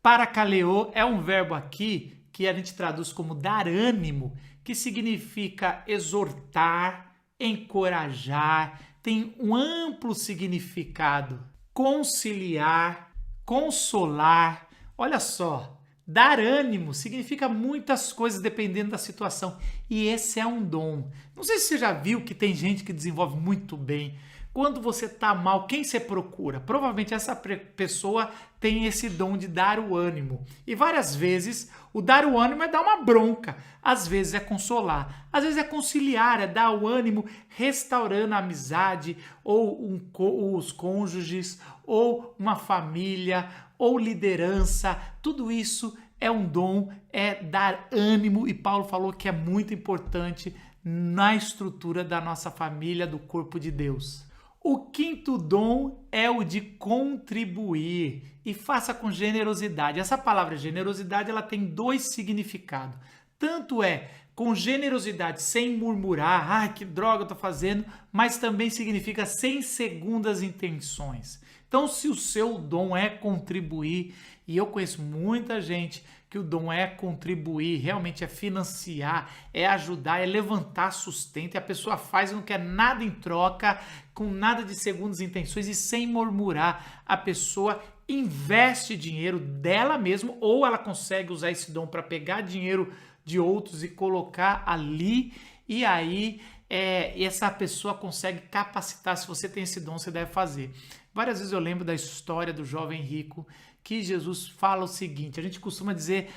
Parakaleo é um verbo aqui que a gente traduz como dar ânimo, que significa exortar, encorajar, tem um amplo significado. Conciliar, consolar. Olha só, dar ânimo significa muitas coisas dependendo da situação. E esse é um dom. Não sei se você já viu que tem gente que desenvolve muito bem. Quando você está mal, quem você procura? Provavelmente essa pessoa tem esse dom de dar o ânimo. E várias vezes o dar o ânimo é dar uma bronca. Às vezes é consolar. Às vezes é conciliar, é dar o ânimo restaurando a amizade, ou os cônjuges, ou uma família, ou liderança. Tudo isso é um dom, é dar ânimo. E Paulo falou que é muito importante na estrutura da nossa família, do corpo de Deus. O quinto dom é o de contribuir, e faça com generosidade. Essa palavra generosidade, ela tem 2 significados. Tanto é com generosidade, sem murmurar, que droga eu tô fazendo, mas também significa sem segundas intenções. Então, se o seu dom é contribuir, e eu conheço muita gente que o dom é contribuir, realmente é financiar, é ajudar, é levantar sustento, e a pessoa faz e não quer nada em troca, com nada de segundas intenções e sem murmurar. A pessoa investe dinheiro dela mesma, ou ela consegue usar esse dom para pegar dinheiro de outros e colocar ali, e aí essa pessoa consegue capacitar. Se você tem esse dom, você deve fazer. Várias vezes eu lembro da história do jovem rico, que Jesus fala o seguinte: a gente costuma dizer,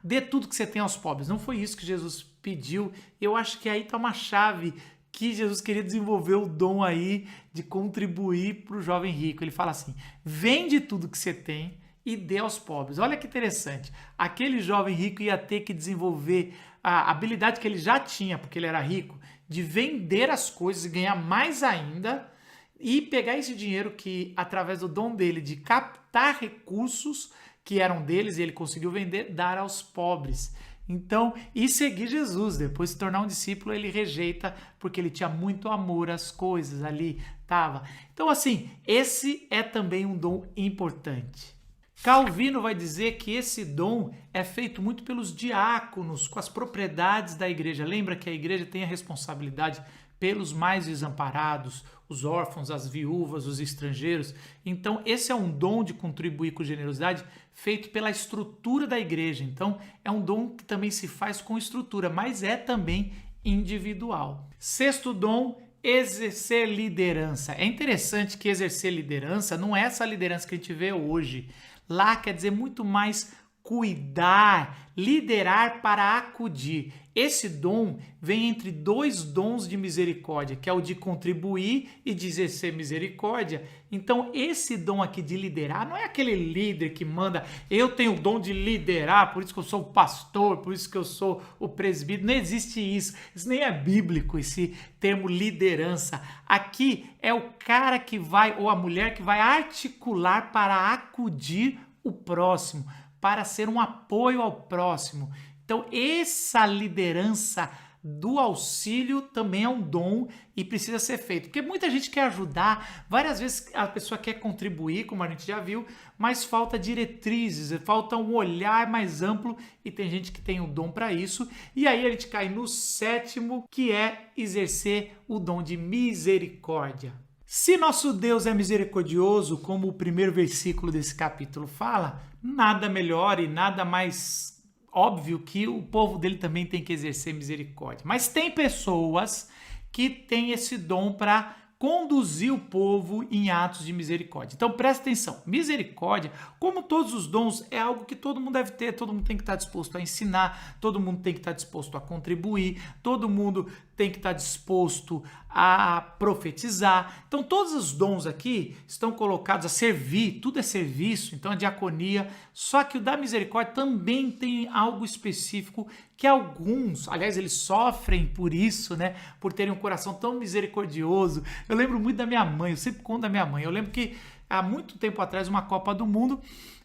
dê tudo que você tem aos pobres. Não foi isso que Jesus pediu. Eu acho que aí está uma chave, que Jesus queria desenvolver o dom aí de contribuir para o jovem rico. Ele fala assim: vende tudo que você tem e dê aos pobres. Olha que interessante. Aquele jovem rico ia ter que desenvolver a habilidade que ele já tinha, porque ele era rico, de vender as coisas e ganhar mais ainda, e pegar esse dinheiro que, através do dom dele, de captar recursos que eram deles, e ele conseguiu vender, dar aos pobres. Então, e seguir Jesus. Depois de se tornar um discípulo, ele rejeita, porque ele tinha muito amor às coisas ali, tava. Então, assim, esse é também um dom importante. Calvino vai dizer que esse dom é feito muito pelos diáconos, com as propriedades da igreja. Lembra que a igreja tem a responsabilidade pelos mais desamparados, os órfãos, as viúvas, os estrangeiros. Então, esse é um dom de contribuir com generosidade feito pela estrutura da igreja. Então, é um dom que também se faz com estrutura, mas é também individual. Sexto dom, exercer liderança. É interessante que exercer liderança não é essa liderança que a gente vê hoje. Lá quer dizer muito mais cuidar, liderar para acudir. Esse dom vem entre 2 dons de misericórdia, que é o de contribuir e de exercer misericórdia. Então, esse dom aqui de liderar não é aquele líder que manda, eu tenho o dom de liderar, por isso que eu sou o pastor, por isso que eu sou o presbítero. Não existe isso. Isso nem é bíblico, esse termo liderança. Aqui é o cara que vai, ou a mulher que vai articular para acudir o próximo, para ser um apoio ao próximo. Então, essa liderança do auxílio também é um dom e precisa ser feito. Porque muita gente quer ajudar, várias vezes a pessoa quer contribuir, como a gente já viu, mas falta diretrizes, falta um olhar mais amplo e tem gente que tem o dom para isso. E aí a gente cai no sétimo, que é exercer o dom de misericórdia. Se nosso Deus é misericordioso, como o primeiro versículo desse capítulo fala, nada melhor e nada mais óbvio que o povo dele também tem que exercer misericórdia. Mas tem pessoas que têm esse dom para conduzir o povo em atos de misericórdia. Então presta atenção, misericórdia, como todos os dons, é algo que todo mundo deve ter, todo mundo tem que estar disposto a ensinar, todo mundo tem que estar disposto a contribuir, todo mundo tem que estar disposto a profetizar. Então todos os dons aqui estão colocados a servir, tudo é serviço, então a diaconia, só que o da misericórdia também tem algo específico que alguns, aliás, eles sofrem por isso, né, por terem um coração tão misericordioso. Eu lembro muito da minha mãe, eu sempre conto da minha mãe, eu lembro que há muito tempo atrás, uma Copa do Mundo,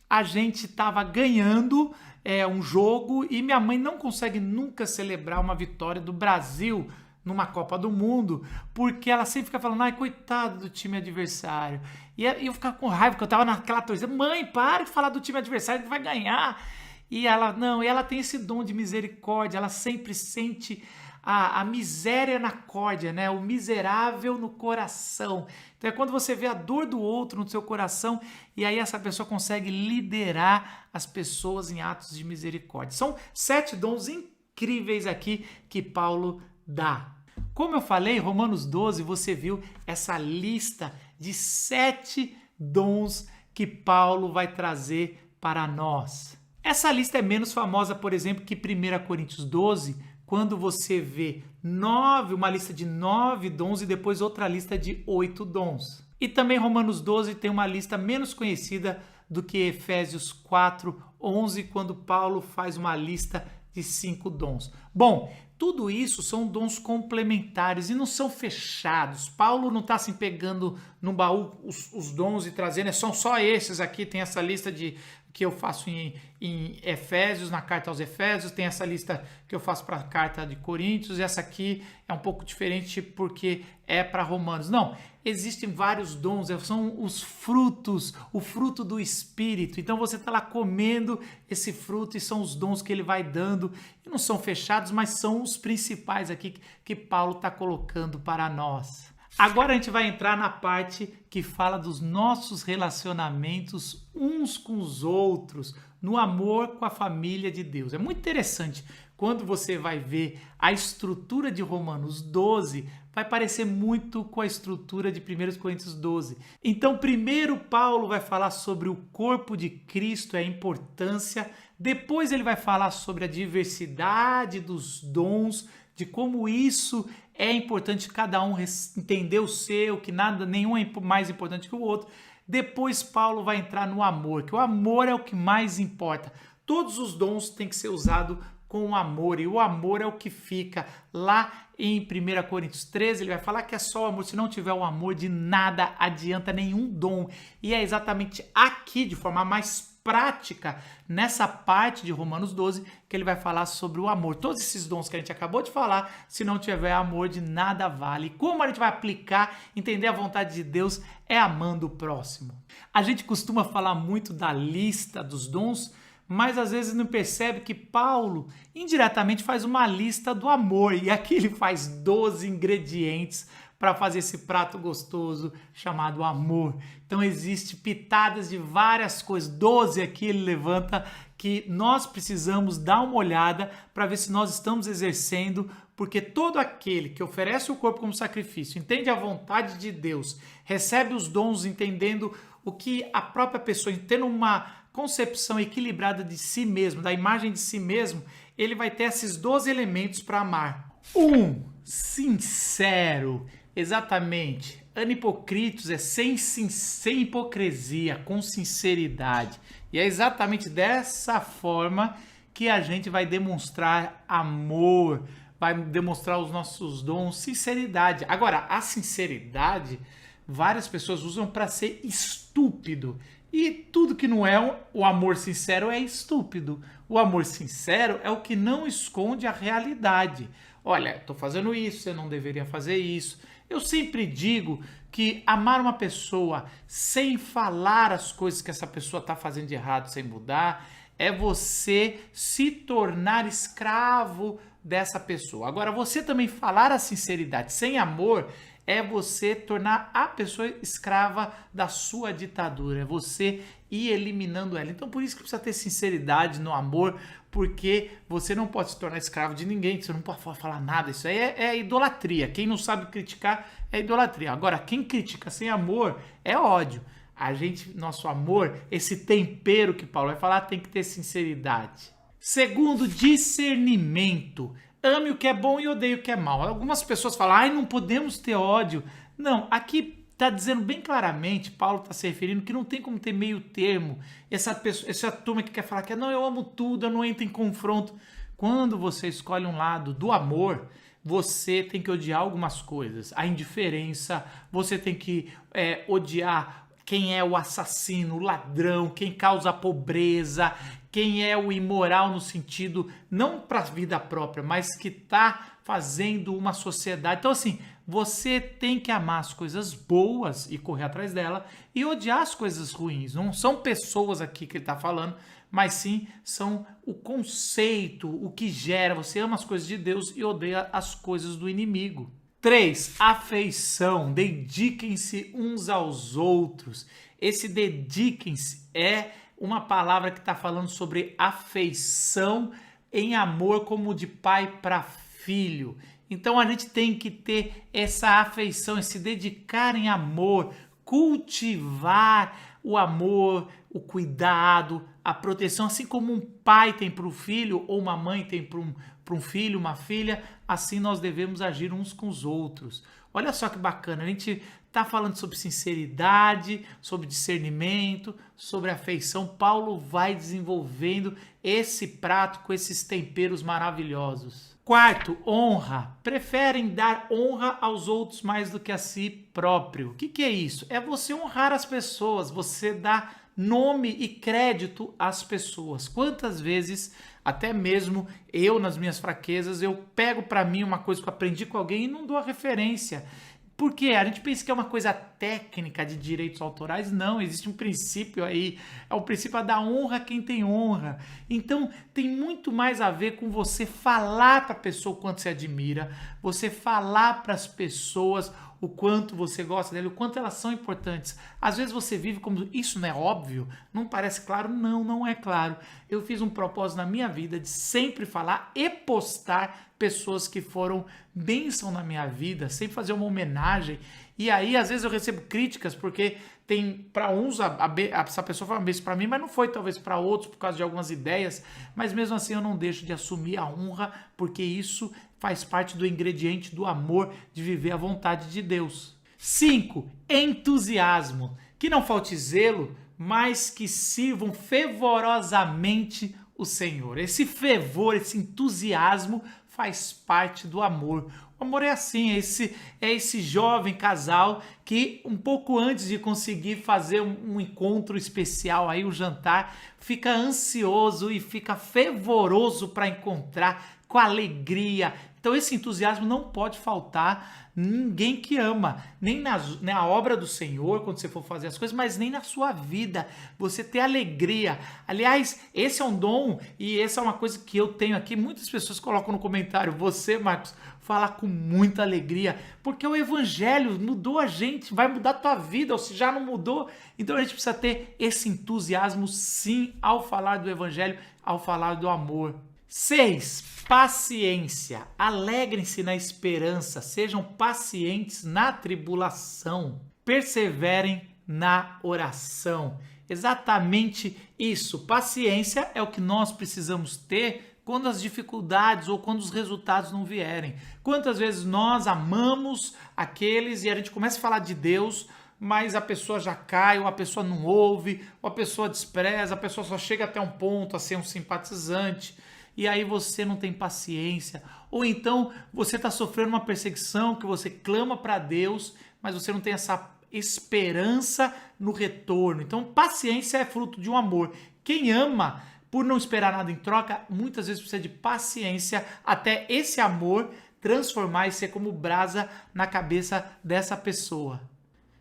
a gente estava ganhando um jogo e minha mãe não consegue nunca celebrar uma vitória do Brasil numa Copa do Mundo, porque ela sempre fica falando, ai, coitado do time adversário. E eu ficava com raiva, porque eu tava naquela torcida, mãe, para de falar do time adversário, que vai ganhar. E ela, não, e ela tem esse dom de misericórdia, ela sempre sente a miséria na córdia, né? O miserável no coração. Então é quando você vê a dor do outro no seu coração e aí essa pessoa consegue liderar as pessoas em atos de misericórdia. São 7 dons incríveis aqui que Paulo dá. Como eu falei, Romanos 12, você viu essa lista de 7 dons que Paulo vai trazer para nós. Essa lista é menos famosa, por exemplo, que 1 Coríntios 12, quando você vê uma lista de 9 dons e depois outra lista de 8 dons. E também Romanos 12 tem uma lista menos conhecida do que Efésios 4, 11, quando Paulo faz uma lista de 5 dons. Bom, tudo isso são dons complementares e não são fechados. Paulo não está assim pegando no baú os dons e trazendo, são só esses aqui, tem essa lista que eu faço em Efésios, na carta aos Efésios, tem essa lista que eu faço para a carta de Coríntios, e essa aqui é um pouco diferente porque é para Romanos. Não, existem vários dons, são os frutos, o fruto do Espírito. Então você está lá comendo esse fruto e são os dons que ele vai dando, e não são fechados, mas são os principais aqui que Paulo está colocando para nós. Agora a gente vai entrar na parte que fala dos nossos relacionamentos uns com os outros, no amor com a família de Deus. É muito interessante, quando você vai ver a estrutura de Romanos 12, vai parecer muito com a estrutura de 1 Coríntios 12. Então, primeiro Paulo vai falar sobre o corpo de Cristo, a importância, depois ele vai falar sobre a diversidade dos dons, de como isso é importante cada um entender o seu, que nenhum é mais importante que o outro. Depois Paulo vai entrar no amor, que o amor é o que mais importa. Todos os dons têm que ser usados com amor, e o amor é o que fica lá em 1 Coríntios 13, ele vai falar que é só o amor, se não tiver o amor, de nada adianta nenhum dom. E é exatamente aqui, de forma mais prática, nessa parte de Romanos 12, que ele vai falar sobre o amor. Todos esses dons que a gente acabou de falar, se não tiver amor, de nada vale. E como a gente vai aplicar, entender a vontade de Deus, é amando o próximo. A gente costuma falar muito da lista dos dons, mas às vezes não percebe que Paulo indiretamente faz uma lista do amor, e aqui ele faz 12 ingredientes para fazer esse prato gostoso chamado amor. Então existe pitadas de várias coisas, 12 aqui ele levanta, que nós precisamos dar uma olhada para ver se nós estamos exercendo, porque todo aquele que oferece o corpo como sacrifício, entende a vontade de Deus, recebe os dons entendendo o que a própria pessoa, tendo uma concepção equilibrada de si mesmo, da imagem de si mesmo, ele vai ter esses 12 elementos para amar. 1. Sincero. Exatamente. Anipokritos é sem hipocrisia, com sinceridade. E é exatamente dessa forma que a gente vai demonstrar amor, vai demonstrar os nossos dons, sinceridade. Agora, a sinceridade, várias pessoas usam para ser estúpido. E tudo que não é o amor sincero é estúpido. O amor sincero é o que não esconde a realidade. olha, estou fazendo isso, você não deveria fazer isso. Eu sempre digo que amar uma pessoa sem falar as coisas que essa pessoa está fazendo de errado, sem mudar, é você se tornar escravo dessa pessoa. Agora, você também falar a sinceridade sem amor é você tornar a pessoa escrava da sua ditadura, é você ir eliminando ela. Então, por isso que precisa ter sinceridade no amor, porque você não pode se tornar escravo de ninguém, você não pode falar nada, isso aí é idolatria. Quem não sabe criticar é idolatria. Agora, quem critica sem amor é ódio. Nosso amor, esse tempero que Paulo vai falar, tem que ter sinceridade. Segundo, discernimento. Ame o que é bom e odeie o que é mal. Algumas pessoas falam, não podemos ter ódio. Não, aqui está dizendo bem claramente, Paulo está se referindo que não tem como ter meio termo. Essa turma que quer falar que não, eu amo tudo, eu não entro em confronto. Quando você escolhe um lado do amor, você tem que odiar algumas coisas. A indiferença, você tem que odiar quem é o assassino, o ladrão, quem causa a pobreza, quem é o imoral no sentido, não para a vida própria, mas que está fazendo uma sociedade. Então, assim, você tem que amar as coisas boas e correr atrás dela e odiar as coisas ruins. Não são pessoas aqui que ele está falando, mas sim são o conceito, o que gera. Você ama as coisas de Deus e odeia as coisas do inimigo. 3. Afeição. Dediquem-se uns aos outros. Esse dediquem-se é uma palavra que está falando sobre afeição em amor, como de pai para filho. Então a gente tem que ter essa afeição, se dedicar em amor, cultivar o amor, o cuidado, a proteção, assim como um pai tem para o filho ou uma mãe tem para um filho, uma filha, assim nós devemos agir uns com os outros. Olha só que bacana, a gente está falando sobre sinceridade, sobre discernimento, sobre afeição. Paulo vai desenvolvendo esse prato com esses temperos maravilhosos. 4, honra. Preferem dar honra aos outros mais do que a si próprio. O que é isso? É você honrar as pessoas, você dá nome e crédito às pessoas. Quantas vezes, até mesmo eu nas minhas fraquezas, eu pego para mim uma coisa que eu aprendi com alguém e não dou a referência. Por quê? A gente pensa que é uma coisa técnica de direitos autorais. Não, existe um princípio aí. É o princípio da honra a quem tem honra. Então, tem muito mais a ver com você falar para a pessoa o quanto você admira, você falar para as pessoas o quanto você gosta dela, o quanto elas são importantes. Às vezes você vive como, isso não é óbvio? Não parece claro? Não, não é claro. Eu fiz um propósito na minha vida de sempre falar e postar pessoas que foram bênção na minha vida, sempre fazer uma homenagem. E aí, às vezes eu recebo críticas, porque tem, para uns, essa pessoa foi uma bênção para mim, mas não foi talvez para outros, por causa de algumas ideias. Mas mesmo assim eu não deixo de assumir a honra, porque isso faz parte do ingrediente do amor, de viver a vontade de Deus. 5. Entusiasmo. Que não falte zelo, mas que sirvam fervorosamente o Senhor. Esse fervor, esse entusiasmo faz parte do amor. O amor é assim, é esse jovem casal que um pouco antes de conseguir fazer um encontro especial, aí um jantar, fica ansioso e fica fervoroso para encontrar, com alegria. Então esse entusiasmo não pode faltar ninguém que ama, nem na obra do Senhor, quando você for fazer as coisas, mas nem na sua vida, você ter alegria. Aliás, esse é um dom e essa é uma coisa que eu tenho aqui, muitas pessoas colocam no comentário, você, Marcos, fala com muita alegria, porque o evangelho mudou a gente, vai mudar a tua vida, ou se já não mudou, então a gente precisa ter esse entusiasmo sim ao falar do evangelho, ao falar do amor. 6. Paciência. Alegrem-se na esperança, sejam pacientes na tribulação, perseverem na oração. Exatamente isso. Paciência é o que nós precisamos ter quando as dificuldades ou quando os resultados não vierem. Quantas vezes nós amamos aqueles e a gente começa a falar de Deus, mas a pessoa já cai, ou a pessoa não ouve, ou a pessoa despreza, a pessoa só chega até um ponto a ser um simpatizante. E aí você não tem paciência, ou então você está sofrendo uma perseguição que você clama para Deus, mas você não tem essa esperança no retorno. Então paciência é fruto de um amor. Quem ama, por não esperar nada em troca, muitas vezes precisa de paciência até esse amor transformar e ser como brasa na cabeça dessa pessoa.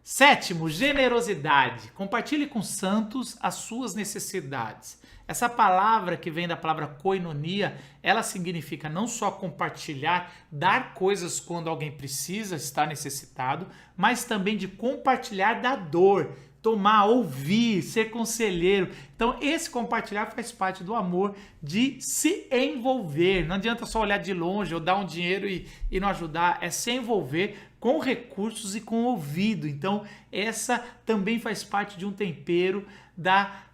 7º, generosidade. Compartilhe com os santos as suas necessidades. Essa palavra que vem da palavra koinonia, ela significa não só compartilhar, dar coisas quando alguém precisa, está necessitado, mas também de compartilhar da dor, tomar, ouvir, ser conselheiro. Então, esse compartilhar faz parte do amor, de se envolver. Não adianta só olhar de longe ou dar um dinheiro e não ajudar, é se envolver com recursos e com ouvido. Então, essa também faz parte de um tempero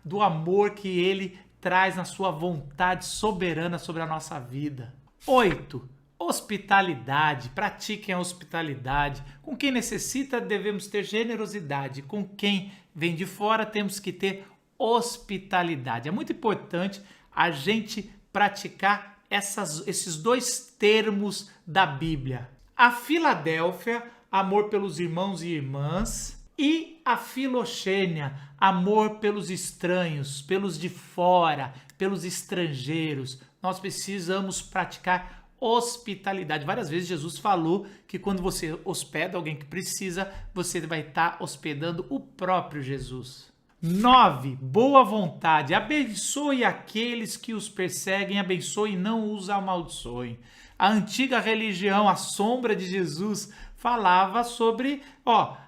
do amor que ele traz na sua vontade soberana sobre a nossa vida. 8. Hospitalidade. Pratiquem a hospitalidade. Com quem necessita, devemos ter generosidade. Com quem vem de fora, temos que ter hospitalidade. É muito importante a gente praticar esses dois termos da Bíblia. A Filadélfia, amor pelos irmãos e irmãs, e a Filoxênia, amor pelos estranhos, pelos de fora, pelos estrangeiros. Nós precisamos praticar hospitalidade. Várias vezes Jesus falou que quando você hospeda alguém que precisa, você vai estar hospedando o próprio Jesus. 9. Boa vontade. Abençoe aqueles que os perseguem, abençoe e não os amaldiçoem. A antiga religião, a sombra de Jesus, falava sobre,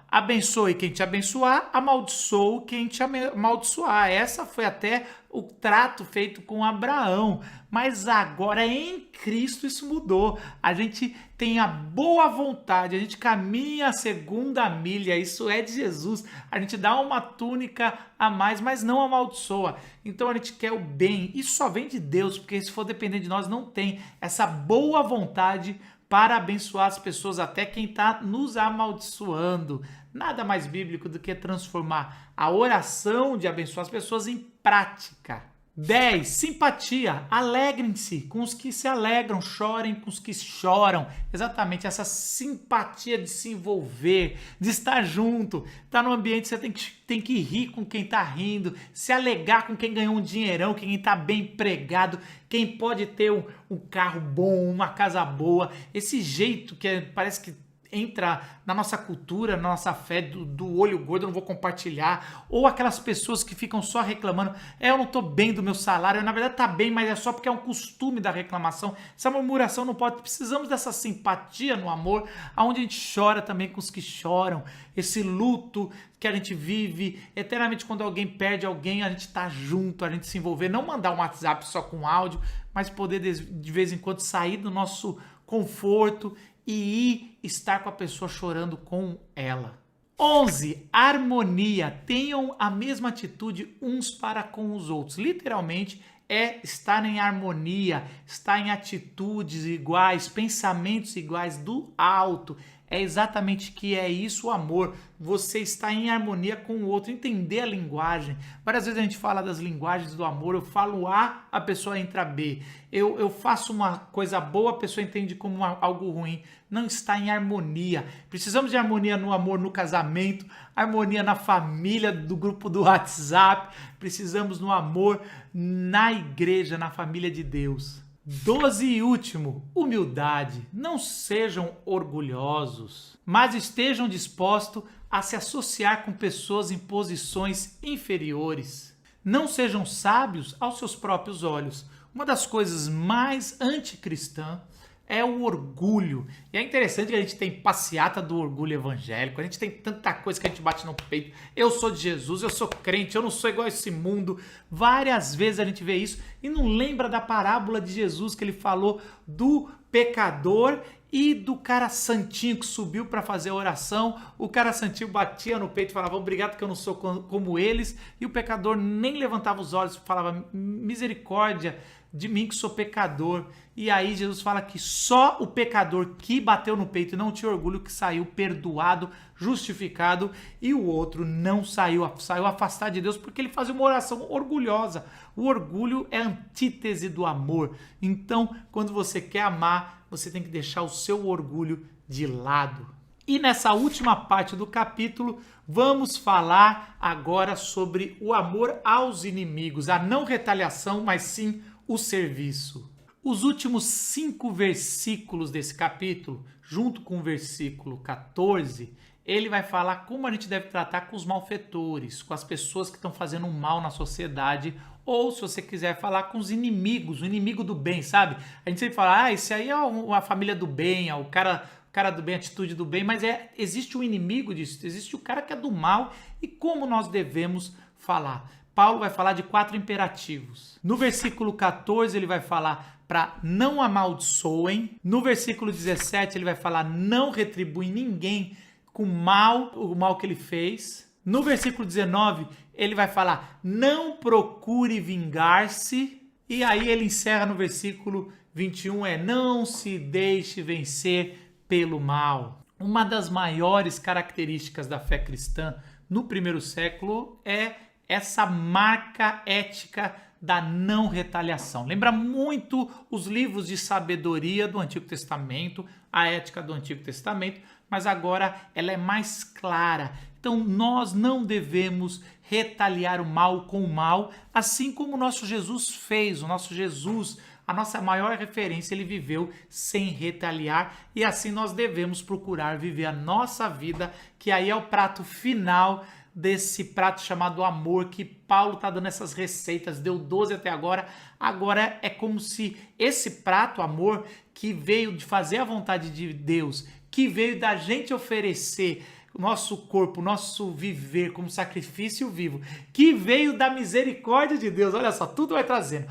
abençoe quem te abençoar, amaldiçoe quem te amaldiçoar. Essa foi até o trato feito com Abraão. Mas agora em Cristo isso mudou. A gente tem a boa vontade, a gente caminha a segunda milha, isso é de Jesus. A gente dá uma túnica a mais, mas não amaldiçoa. Então a gente quer o bem. Isso só vem de Deus, porque se for depender de nós, não tem essa boa vontade para abençoar as pessoas, até quem está nos amaldiçoando. Nada mais bíblico do que transformar a oração de abençoar as pessoas em prática. 10. Simpatia. Alegrem-se com os que se alegram, chorem com os que choram. Exatamente, essa simpatia de se envolver, de estar junto. Tá no ambiente, você tem que rir com quem tá rindo, se alegrar com quem ganhou um dinheirão, quem tá bem empregado, quem pode ter um carro bom, uma casa boa. Esse jeito que parece que entra na nossa cultura, na nossa fé do olho gordo, eu não vou compartilhar, ou aquelas pessoas que ficam só reclamando, eu não tô bem do meu salário, na verdade tá bem, mas é só porque é um costume da reclamação. Essa murmuração não pode, precisamos dessa simpatia no amor, onde a gente chora também com os que choram, esse luto que a gente vive eternamente. Quando alguém perde alguém, a gente tá junto, a gente se envolver, não mandar um WhatsApp só com áudio, mas poder de vez em quando sair do nosso conforto e ir estar com a pessoa chorando com ela. 11. Harmonia. Tenham a mesma atitude uns para com os outros. Literalmente é estar em harmonia, estar em atitudes iguais, pensamentos iguais, do alto. É exatamente que é isso o amor. Você está em harmonia com o outro, entender a linguagem. Várias vezes a gente fala das linguagens do amor, eu falo A pessoa entra B. Eu faço uma coisa boa, a pessoa entende como algo ruim. Não está em harmonia. Precisamos de harmonia no amor, no casamento, harmonia na família, do grupo do WhatsApp. Precisamos no amor na igreja, na família de Deus. 12 e último, humildade. Não sejam orgulhosos, mas estejam dispostos a se associar com pessoas em posições inferiores. Não sejam sábios aos seus próprios olhos. Uma das coisas mais anticristãs é o orgulho. E é interessante que a gente tem passeata do orgulho evangélico, a gente tem tanta coisa que a gente bate no peito. Eu sou de Jesus, eu sou crente, eu não sou igual a esse mundo. Várias vezes a gente vê isso e não lembra da parábola de Jesus que ele falou do pecador e do cara santinho que subiu para fazer a oração. O cara santinho batia no peito e falava, obrigado que eu não sou como eles. E o pecador nem levantava os olhos e falava, misericórdia de mim que sou pecador. E aí Jesus fala que só o pecador que bateu no peito e não tinha orgulho que saiu perdoado, justificado, e o outro não saiu afastado de Deus porque ele fazia uma oração orgulhosa. O orgulho é a antítese do amor. Então, quando você quer amar, você tem que deixar o seu orgulho de lado. E nessa última parte do capítulo, vamos falar agora sobre o amor aos inimigos, a não retaliação, mas sim o serviço. Os últimos 5 versículos desse capítulo, junto com o versículo 14, ele vai falar como a gente deve tratar com os malfeitores, com as pessoas que estão fazendo um mal na sociedade, ou se você quiser falar com os inimigos, o inimigo do bem, sabe? A gente sempre fala, esse aí é a família do bem, é o cara do bem, a atitude do bem, mas existe um inimigo disso, existe o cara que é do mal, e como nós devemos falar? Paulo vai falar de 4 imperativos. No versículo 14 ele vai falar para não amaldiçoem. No versículo 17 ele vai falar não retribui ninguém com o mal que ele fez. No versículo 19 ele vai falar não procure vingar-se. E aí ele encerra no versículo 21 não se deixe vencer pelo mal. Uma das maiores características da fé cristã no primeiro século é essa marca ética da não retaliação. Lembra muito os livros de sabedoria do Antigo Testamento, a ética do Antigo Testamento, mas agora ela é mais clara. Então nós não devemos retaliar o mal com o mal, assim como o nosso Jesus fez. O nosso Jesus, a nossa maior referência, ele viveu sem retaliar, e assim nós devemos procurar viver a nossa vida, que aí é o prato final desse prato chamado amor, que Paulo está dando essas receitas, deu 12 até agora. Agora é como se esse prato, amor, que veio de fazer a vontade de Deus, que veio da gente oferecer o nosso corpo, o nosso viver como sacrifício vivo, que veio da misericórdia de Deus. Olha só, tudo vai trazendo.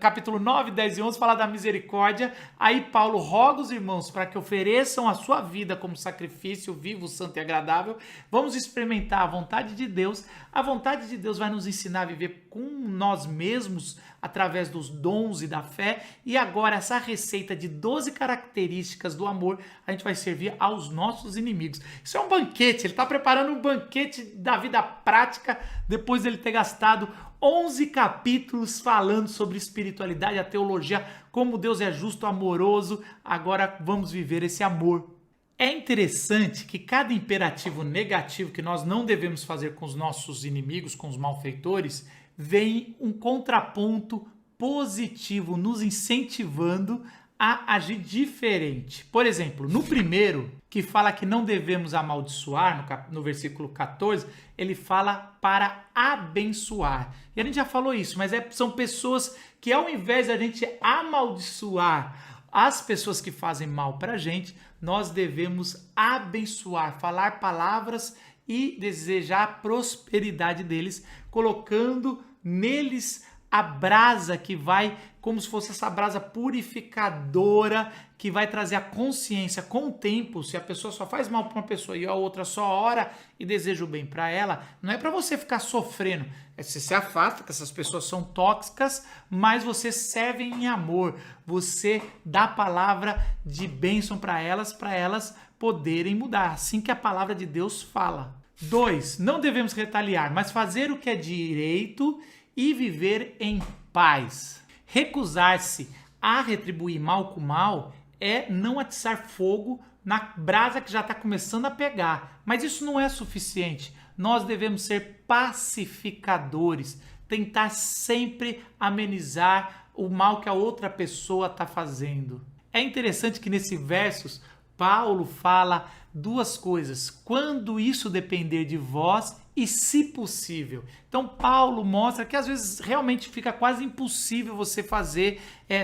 Capítulo 9, 10 e 11 fala da misericórdia. Aí Paulo roga os irmãos para que ofereçam a sua vida como sacrifício vivo, santo e agradável. Vamos experimentar a vontade de Deus. A vontade de Deus vai nos ensinar a viver com nós mesmos através dos dons e da fé. E agora essa receita de 12 características do amor a gente vai servir aos nossos inimigos. Isso é um banquete, ele está preparando um banquete da vida prática depois dele ter gastado 11 capítulos falando sobre espiritualidade, a teologia, como Deus é justo, amoroso. Agora vamos viver esse amor. É interessante que cada imperativo negativo que nós não devemos fazer com os nossos inimigos, com os malfeitores, vem um contraponto positivo, nos incentivando a agir diferente. Por exemplo, no primeiro, que fala que não devemos amaldiçoar, no versículo 14, ele fala para abençoar. E a gente já falou isso, mas são pessoas que, ao invés de a gente amaldiçoar as pessoas que fazem mal para a gente, nós devemos abençoar, falar palavras e desejar a prosperidade deles, colocando neles a brasa que vai, como se fosse essa brasa purificadora, que vai trazer a consciência com o tempo. Se a pessoa só faz mal para uma pessoa e a outra só ora e deseja o bem para ela, não é para você ficar sofrendo. Você se afasta, que essas pessoas são tóxicas, mas você serve em amor. Você dá a palavra de bênção para elas poderem mudar, assim que a palavra de Deus fala. 2. Não devemos retaliar, mas fazer o que é direito e viver em paz. Recusar-se a retribuir mal com mal é não atiçar fogo na brasa que já está começando a pegar. Mas isso não é suficiente. Nós devemos ser pacificadores, tentar sempre amenizar o mal que a outra pessoa está fazendo. É interessante que nesses versos Paulo fala 2 coisas: quando isso depender de vós e se possível. Então Paulo mostra que às vezes realmente fica quase impossível você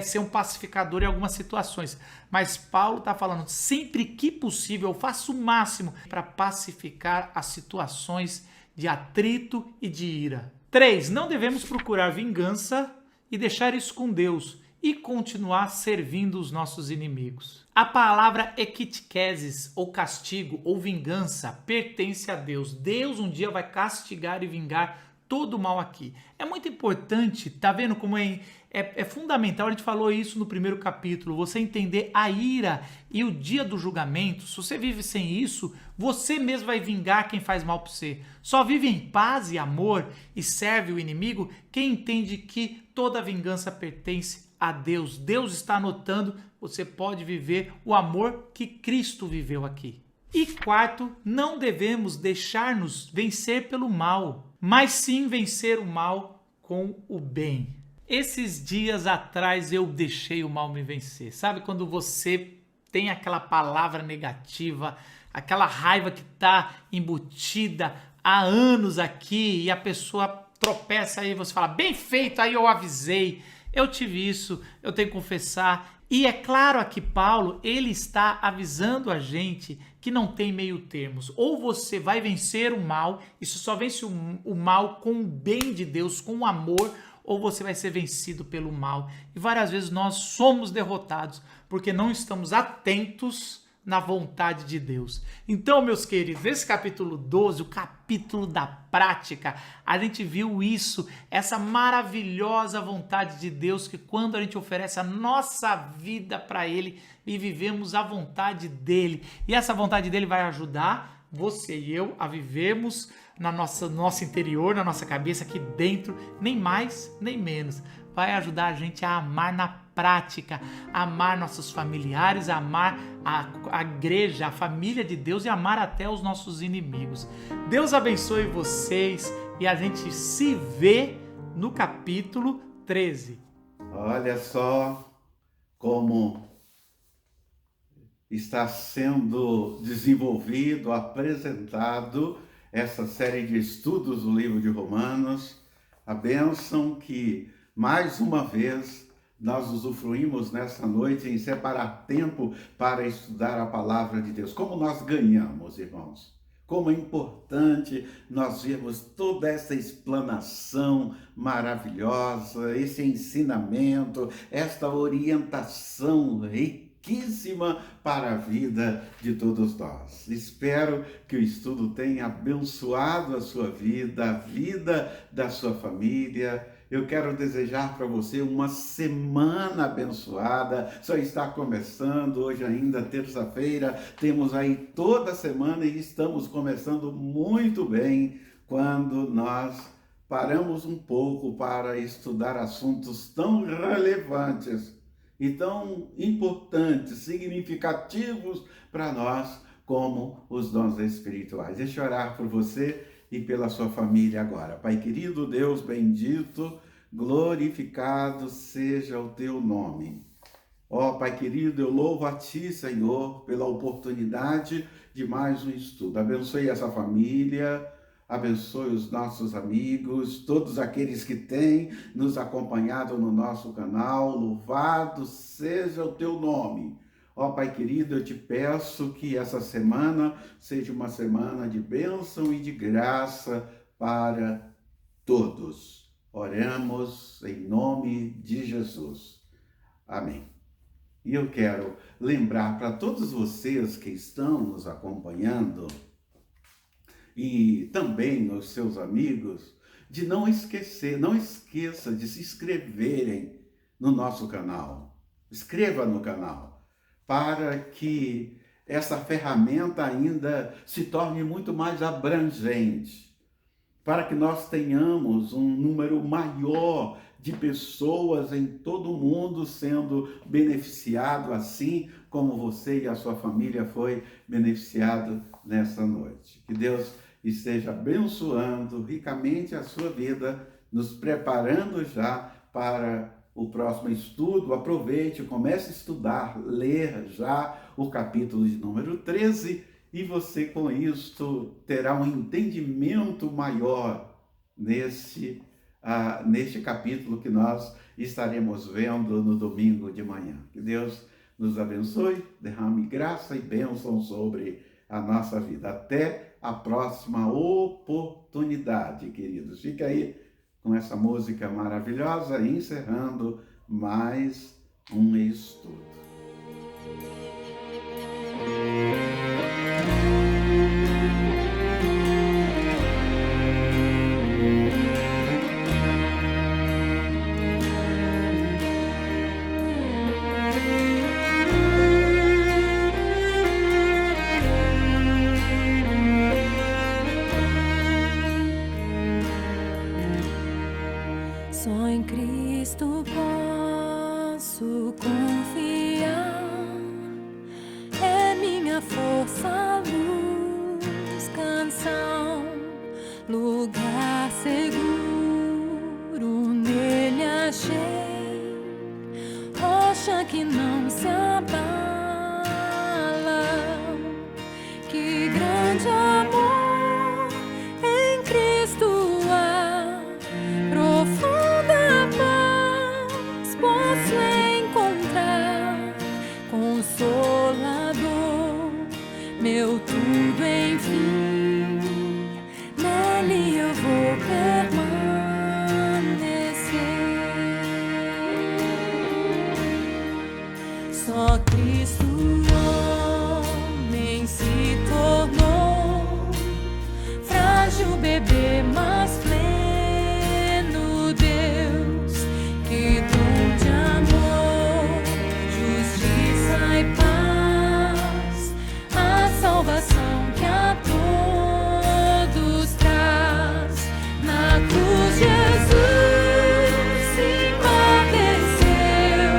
ser um pacificador em algumas situações. Mas Paulo está falando, sempre que possível, eu faço o máximo para pacificar as situações de atrito e de ira. 3. Não devemos procurar vingança e deixar isso com Deus e continuar servindo os nossos inimigos. A palavra equitikesis, ou castigo, ou vingança, pertence a Deus. Deus um dia vai castigar e vingar todo o mal aqui. É muito importante, tá vendo como é fundamental, a gente falou isso no primeiro capítulo, você entender a ira e o dia do julgamento. Se você vive sem isso, você mesmo vai vingar quem faz mal para você. Só vive em paz e amor e serve o inimigo quem entende que toda vingança pertence a Deus. Deus está anotando, você pode viver o amor que Cristo viveu aqui. E 4, não devemos deixar-nos vencer pelo mal, mas sim vencer o mal com o bem. esses dias atrás eu deixei o mal me vencer. Sabe quando você tem aquela palavra negativa, aquela raiva que está embutida há anos aqui e a pessoa tropeça aí e você fala, bem feito, aí eu avisei. Eu tive isso, eu tenho que confessar. E é claro aqui Paulo, ele está avisando a gente que não tem meio termos. Ou você vai vencer o mal, isso só vence o mal com o bem de Deus, com o amor, ou você vai ser vencido pelo mal. E várias vezes nós somos derrotados porque não estamos atentos na vontade de Deus. Então, meus queridos, esse capítulo 12, o capítulo da prática, a gente viu isso, essa maravilhosa vontade de Deus, que quando a gente oferece a nossa vida para Ele e vivemos a vontade dEle, e essa vontade dEle vai ajudar você e eu a vivermos no nosso interior, na nossa cabeça, aqui dentro, nem mais, nem menos. Vai ajudar a gente a amar na prática, a amar nossos familiares, a amar a igreja, a família de Deus e amar até os nossos inimigos. Deus abençoe vocês e a gente se vê no capítulo 13. Olha só como está sendo desenvolvido, apresentado essa série de estudos do livro de Romanos, a bênção que, mais uma vez, nós usufruímos nessa noite em separar tempo para estudar a palavra de Deus. Como nós ganhamos, irmãos? Como é importante nós vermos toda essa explanação maravilhosa, esse ensinamento, esta orientação riquíssima para a vida de todos nós. Espero que o estudo tenha abençoado a sua vida, a vida da sua família. Eu quero desejar para você uma semana abençoada. Só está começando, hoje ainda terça-feira, temos aí toda a semana e estamos começando muito bem quando nós paramos um pouco para estudar assuntos tão relevantes e tão importantes, significativos para nós como os dons espirituais. Deixa eu orar por você e pela sua família agora. Pai querido, Deus bendito, glorificado seja o teu nome. Ó Pai querido, eu louvo a ti, Senhor, pela oportunidade de mais um estudo. Abençoe essa família, abençoe os nossos amigos, todos aqueles que têm nos acompanhado no nosso canal. Louvado seja o teu nome. Ó Pai querido, eu te peço que essa semana seja uma semana de bênção e de graça para todos. Oramos em nome de Jesus. Amém. E eu quero lembrar para todos vocês que estão nos acompanhando e também os seus amigos, de não esqueça de se inscreverem no nosso canal. Inscreva no canal, para que essa ferramenta ainda se torne muito mais abrangente, para que nós tenhamos um número maior de pessoas em todo o mundo sendo beneficiado, assim como você e a sua família foi beneficiado nessa noite. Que Deus esteja abençoando ricamente a sua vida, nos preparando já para o próximo estudo. Aproveite, comece a estudar, ler já o capítulo de número 13 e você com isto terá um entendimento maior neste capítulo que nós estaremos vendo no domingo de manhã. Que Deus nos abençoe, derrame graça e bênção sobre a nossa vida. Até a próxima oportunidade, queridos. Fica aí com essa música maravilhosa, encerrando mais um estudo. Só em Cristo posso confiar. É minha força, luz, canção, lugar seguro nele achei. tudo enfim, nele eu vou permanecer. Só Cristo homem se tornou, frágil bebê, mas pleno Deus, que dom de amor, justiça e paz, a salvação que a todos traz. Na cruz Jesus se padeceu,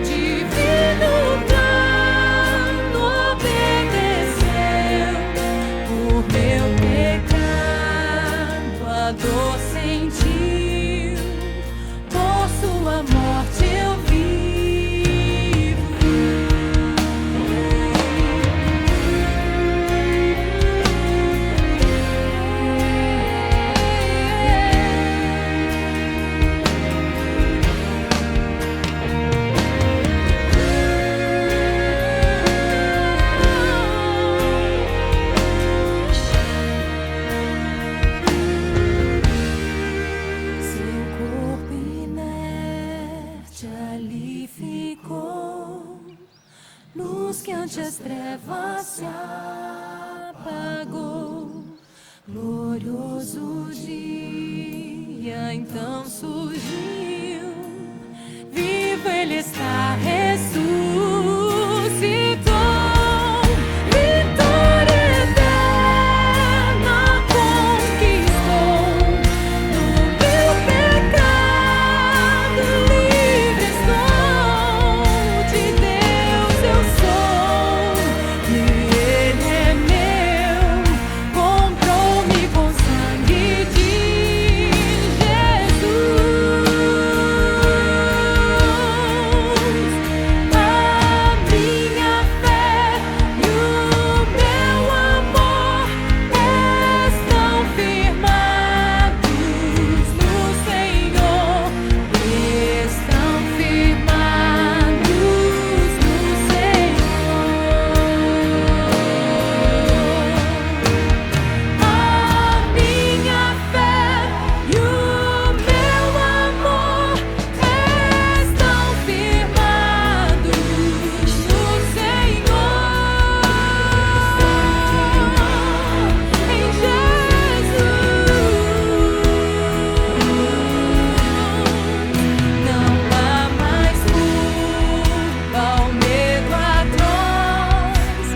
divino plano obedeceu. Por meu pecado a dor sentiu, por sua morte eu Seu corpo inerte ali ficou, luz que ante as trevas se apagou. Glorioso dia então surgiu, vivo ele está, ressuscitou. Vitória eterna conquistou, do meu pecado livre estou. De Deus eu sou, e Ele é meu, comprou-me com sangue de Jesus. A minha fé e o meu amor estão firmados no Senhor, estão firmados no Senhor. A minha fé e o meu amor estão firmados no Senhor, em Jesus. Não há mais culpa ou medo atroz,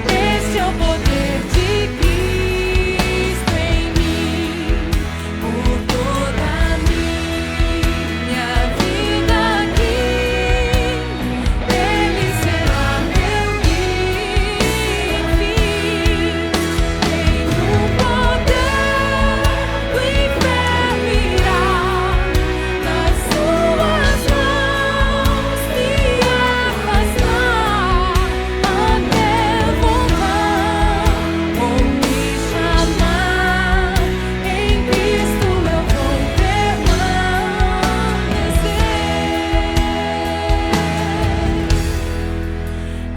este é o poder de Cristo em mim. Por toda a minha vida aqui, Ele será meu guia. Enfim, nenhum poder do inferno irá das suas mãos me afastar, até voltar ou me chamar. Em Cristo eu vou permanecer,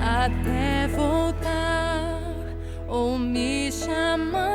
até voltar ou me chamar.